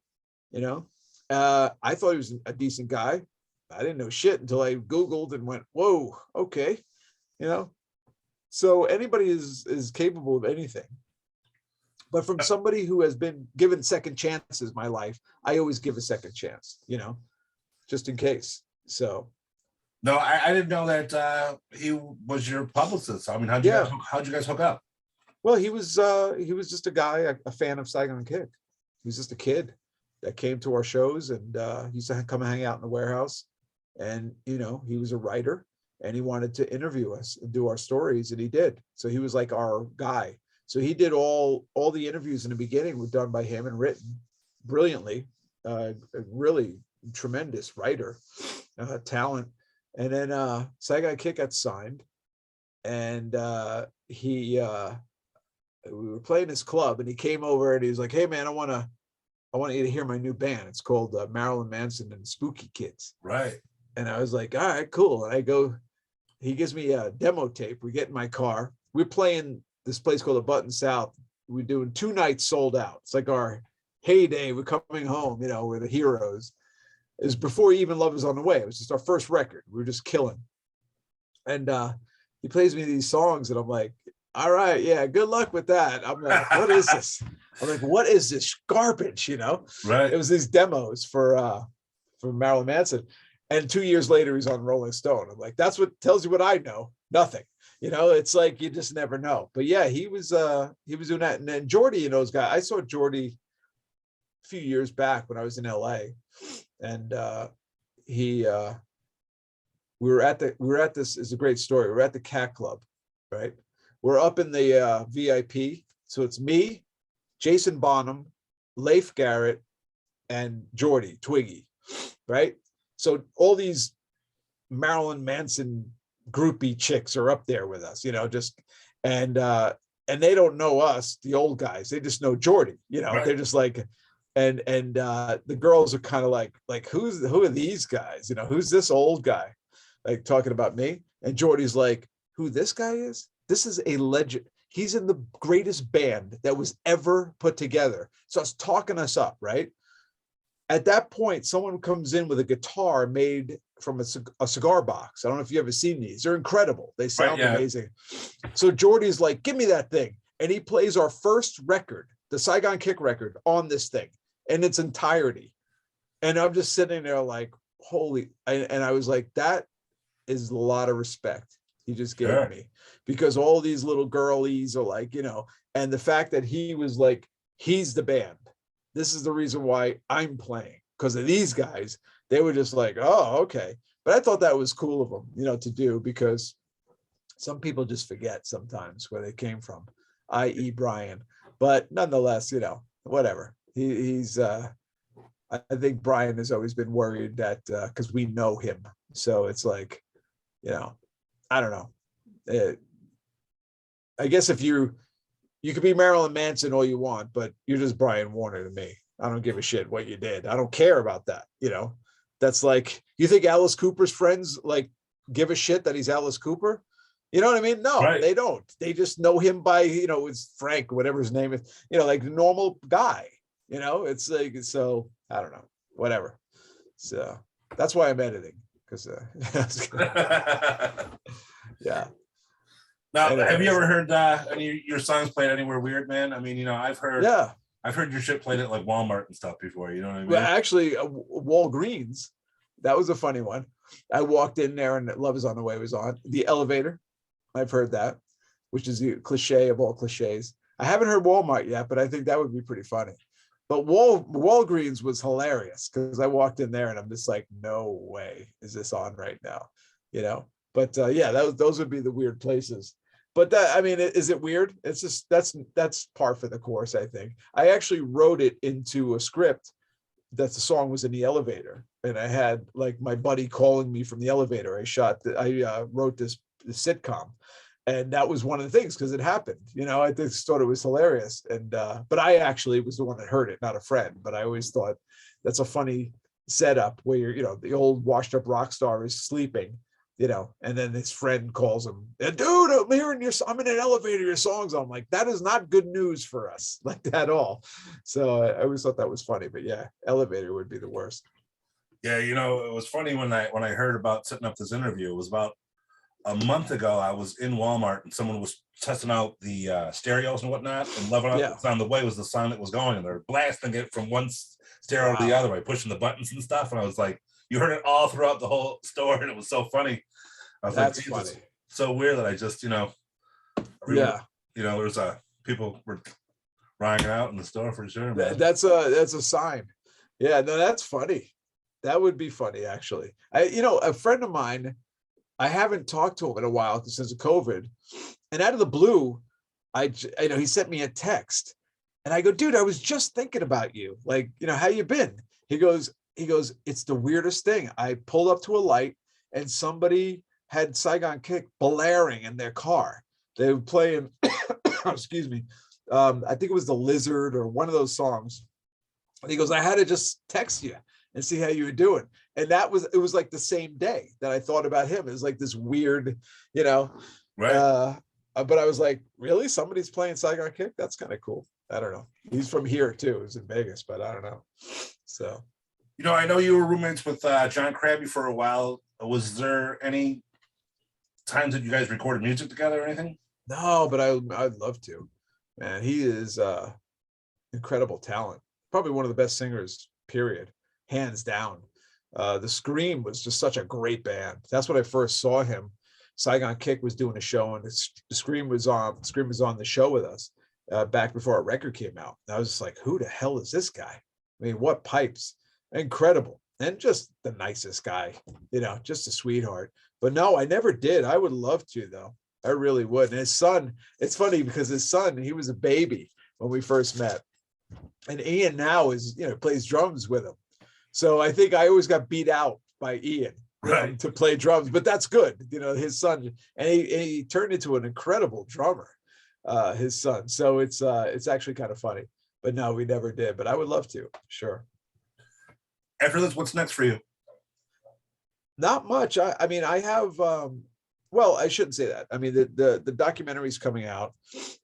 I thought he was a decent guy. I didn't know shit until I Googled and went, whoa, okay. So anybody is capable of anything. But from somebody who has been given second chances in my life, I always give a second chance, just in case. So. No, I didn't know that he was your publicist. I mean, how'd you guys hook up? Well, he was just a guy, a fan of Saigon Kick. He was just a kid that came to our shows, and he used to come and hang out in the warehouse. And he was a writer, and he wanted to interview us and do our stories, and he did. So he was like our guy. So he did all the interviews in the beginning were done by him and written brilliantly. A really tremendous writer, talent. And then Saigon Kick got signed, and we were playing this club, and he came over and he was like, "Hey man, I want you to hear my new band. It's called Marilyn Manson and Spooky Kids." Right. And I was like, "All right, cool." And he gives me a demo tape. We get in my car. We're playing this place called the Button South. We're doing 2 nights sold out. It's like our heyday. We're coming home, we're the heroes. It was before Even Love Is on the Way. It was just our first record. We were just killing. And he plays me these songs, and I'm like, all right, yeah, good luck with that. I'm like, what is this? I'm like, what is this garbage? Right. It was these demos for Marilyn Manson. And 2 years later, he's on Rolling Stone. I'm like, that's what tells you what I know. Nothing. It's like you just never know. But yeah, he was doing that. And then Jordy and those guys. I saw Jordy a few years back when I was in LA. And we were at this is a great story. We're at the Cat Club, right? We're up in the VIP. So it's me, Jason Bonham, Leif Garrett, and Jordy Twiggy, right? So all these Marilyn Manson groupie chicks are up there with us, and they don't know us, the old guys. They just know Jordy, Right. They're just like, and the girls are kind of like who are these guys? Who's this old guy? Like talking about me. And Jordy's like, who this guy is? This is a legend. He's in the greatest band that was ever put together. So it's talking us up, right? At that point, someone comes in with a guitar made from a cigar box. I don't know if you've ever seen these. They're incredible. They sound amazing. So Jordy's like, give me that thing. And he plays our first record, the Saigon Kick record, on this thing in its entirety. And I'm just sitting there like, and I was like, that is a lot of respect he just gave me, because all these little girlies are like, and the fact that he was like, he's the band. This is the reason why I'm playing, because of these guys. They were just like, oh, okay. But I thought that was cool of them, to do, because some people just forget sometimes where they came from, i.e. Brian. But nonetheless, whatever. He's I think Brian has always been worried that because we know him. So it's like, I don't know. I guess if you could be Marilyn Manson all you want, but you're just Brian Warner to me. I don't give a shit what you did. I don't care about that. That's like, you think Alice Cooper's friends like give a shit that he's Alice Cooper? You know what I mean? No, Right. They don't. They just know him by, it's Frank, whatever his name is, like a normal guy, it's like, so I don't know, whatever. So that's why I'm editing. Because yeah. Now, Anyways. have you ever heard any of your songs played anywhere weird, man? I mean, I've heard your shit played at like Walmart and stuff before. You know what I mean? Well, actually, Walgreens, that was a funny one. I walked in there and Love Is on the Way was on. The Elevator, I've heard that, which is the cliche of all cliches. I haven't heard Walmart yet, but I think that would be pretty funny. But Walgreens was hilarious because I walked in there and I'm just like, no way is this on right now, But those would be the weird places. But that, I mean, is it weird? It's just that's par for the course. I think I actually wrote it into a script that the song was in the elevator, and I had like my buddy calling me from the elevator. I wrote this sitcom. And that was one of the things because it happened, I just thought it was hilarious. And, but I actually was the one that heard it, not a friend, but I always thought that's a funny setup where you're, the old washed up rock star is sleeping, and then his friend calls him, dude, I'm in an elevator, your song's on. I'm like, that is not good news for us, like at all. So I always thought that was funny, but yeah, elevator would be the worst. Yeah. It was funny when I heard about setting up this interview. It was about a month ago. I was in Walmart and someone was testing out the stereos and whatnot, and Loving Up on the Way was the song that was going, and they're blasting it from one stereo to the other way, pushing the buttons and stuff. And I was like, you heard it all throughout the whole store, and it was so funny. I was That's like, funny. So weird that I just, there's people were rocking out in the store for sure, man. That's a sign. Yeah, no, that's funny. That would be funny, actually. A friend of mine, I haven't talked to him in a while since COVID, and out of the blue, he sent me a text, and I go, dude, I was just thinking about you. Like, how you been? He goes, it's the weirdest thing. I pulled up to a light, and somebody had Saigon Kick blaring in their car. They were playing, excuse me, I think it was The Lizard or one of those songs. And he goes, I had to just text you and see how you were doing. And it was like the same day that I thought about him. It was like this weird, right. But I was like, really? Somebody's playing Saigon Kick? That's kind of cool. I don't know. He's from here too. He's in Vegas, but I don't know. So, I know you were roommates with John Krabby for a while. Was there any times that you guys recorded music together or anything? No, but I'd love to. Man, he is incredible talent. Probably one of the best singers, period. Hands down. The Scream was just such a great band. That's when I first saw him. Saigon Kick was doing a show, and the Scream was on the show with us back before our record came out. And I was just like, who the hell is this guy? I mean, what pipes? Incredible. And just the nicest guy, just a sweetheart. But no, I never did. I would love to, though. I really would. And his son, it's funny because his son, he was a baby when we first met. And Ian now is, plays drums with him. So I think I always got beat out by Ian to play drums, but that's good. His son, and he turned into an incredible drummer, his son. So it's actually kind of funny, but no, we never did, but I would love to. Sure. After this, what's next for you? Not much. I mean, I have, well, I shouldn't say that. I mean, the documentary's coming out.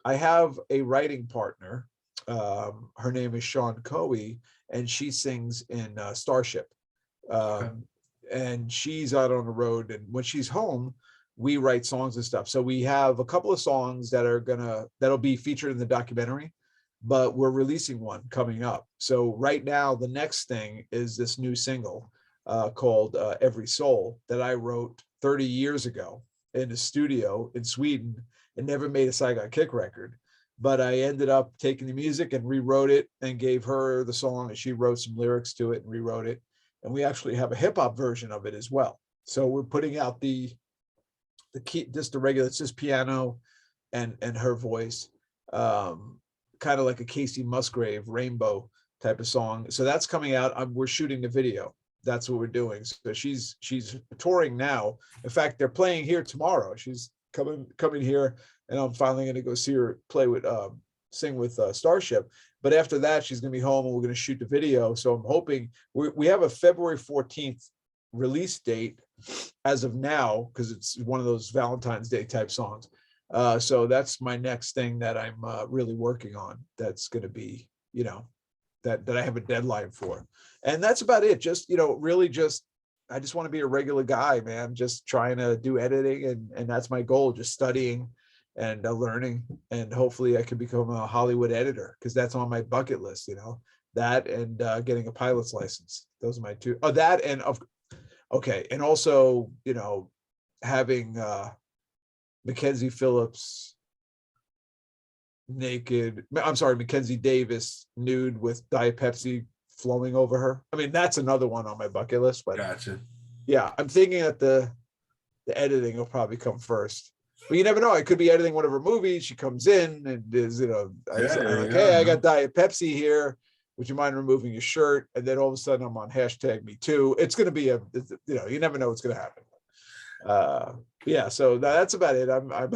I have a writing partner. Her name is Sean Coey, and she sings in Starship. And she's out on the road, and when she's home, we write songs and stuff. So we have a couple of songs that'll be featured in the documentary, but we're releasing one coming up. So right now, the next thing is this new single called Every Soul that I wrote 30 years ago in a studio in Sweden and never made a Saigon Kick record. But I ended up taking the music and rewrote it and gave her the song, and she wrote some lyrics to it and rewrote it. And we actually have a hip hop version of it as well. So we're putting out the key, just the regular, it's just piano and her voice, kind of like a Casey Musgrave Rainbow type of song. So that's coming out. We're shooting the video. That's what we're doing. So she's touring now. In fact, they're playing here tomorrow. She's coming here and I'm finally going to go see her play with sing with Starship. But after that, she's going to be home and we're going to shoot the video. So I'm hoping we have a February 14th release date as of now, because it's one of those Valentine's Day type songs. So that's my next thing that I'm really working on. That's going to be, you know, that I have a deadline for. And that's about it. Just, you know, really just, I just want to be a regular guy, man, just trying to do editing. And that's my goal, just studying and learning. And hopefully I can become a Hollywood editor, because that's on my bucket list, you know, that and getting a pilot's license. Those are my two. Oh, that and okay. And also, you know, having Mackenzie Phillips naked, I'm sorry, Mackenzie Davis nude with Diet Pepsi flowing over her. I mean, that's another one on my bucket list. But gotcha. Yeah, I'm thinking that the editing will probably come first. But you never know. I could be editing one of her movies. She comes in and is, you know, I got Diet Pepsi here. Would you mind removing your shirt? And then all of a sudden I'm on #MeToo. It's going to be you know, you never know what's going to happen. Yeah, so that's about it. I'm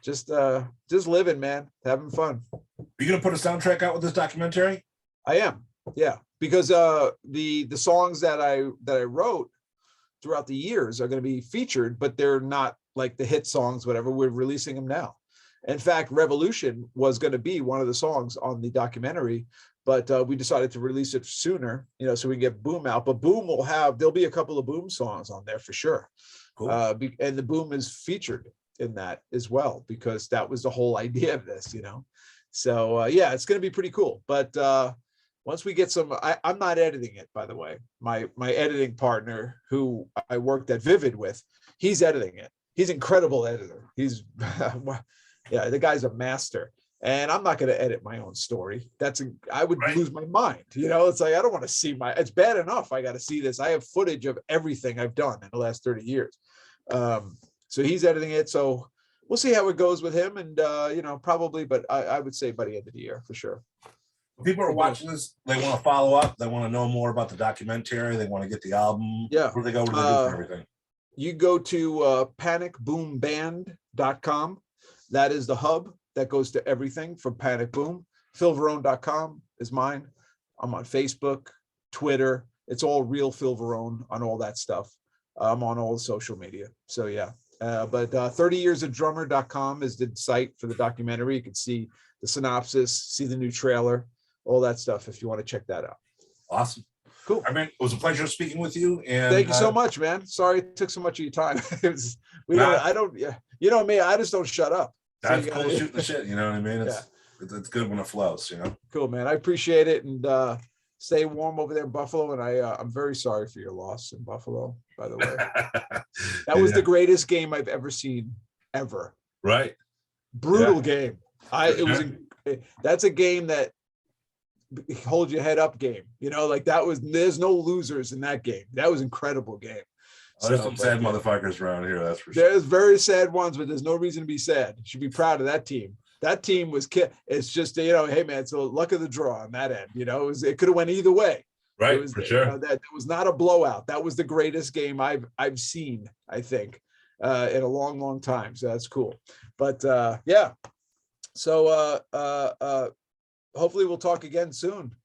just living, man, having fun. Are you going to put a soundtrack out with this documentary? I am. Yeah, because the songs that I wrote throughout the years are going to be featured, but they're not like the hit songs, whatever. We're releasing them now. In fact, Revolution was going to be one of the songs on the documentary, but we decided to release it sooner, you know, so we can get Boom out. But Boom there'll be a couple of Boom songs on there for sure. Cool. And the Boom is featured in that as well, because that was the whole idea of this, you know. So yeah, it's going to be pretty cool. But once we get some, I'm not editing it, by the way. My editing partner, who I worked at Vivid with, he's editing it. He's an incredible editor. He's, yeah, the guy's a master. And I'm not going to edit my own story. I would lose my mind. You know, it's like, I don't want to see it's bad enough. I got to see this. I have footage of everything I've done in the last 30 years. So he's editing it. So we'll see how it goes with him. And, you know, probably, but I would say by the end of the year for sure. People are watching this. They want to follow up. They want to know more about the documentary. They want to get the album. Yeah. Where do they go? What do they do for everything? You go to panicboomband.com. That is the hub that goes to everything from Panic Boom. PhilVarone.com is mine. I'm on Facebook, Twitter. It's all real Phil Varone on all that stuff. I'm on all the social media. So yeah. But 30yearsofdrummer.com is the site for the documentary. You can see the synopsis, see the new trailer, all that stuff if you want to check that out. Awesome. Cool. I mean, it was a pleasure speaking with you. And thank you so much, man. Sorry it took so much of your time. You know me, I just don't shut up. That's cool shooting the shit, you know what I mean? It's good when it flows, you know. Cool, man. I appreciate it, and stay warm over there in Buffalo. And I'm very sorry for your loss in Buffalo, by the way. That was the greatest game I've ever seen, ever. Right. Brutal game. That's a game that hold your head up game, you know, like there's no losers in that game. That was an incredible game. There's some sad motherfuckers around here, that's for sure. There's very sad ones, but there's no reason to be sad. You should be proud of that team. That team was it's just, you know, hey man, it's the luck of the draw on that end, you know. It could have went either way. Right, for sure. You know, that was not a blowout. That was the greatest game I've seen, I think, in a long time. So that's cool. But yeah. So hopefully we'll talk again soon.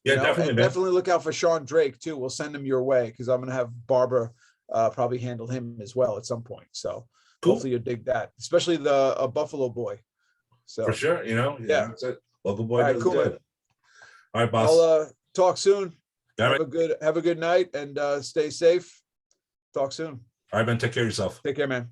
Yeah, definitely. Definitely look out for Sean Drake too. We'll send him your way, because I'm gonna have Barbara probably handle him as well at some point. So cool. Hopefully you'll dig that, especially the Buffalo boy. So for sure, you know, yeah. That's it. Local boy. All right, cool. Good. All right, boss. I'll talk soon. Have a good night and stay safe. Talk soon. All right, man. Take care of yourself. Take care, man.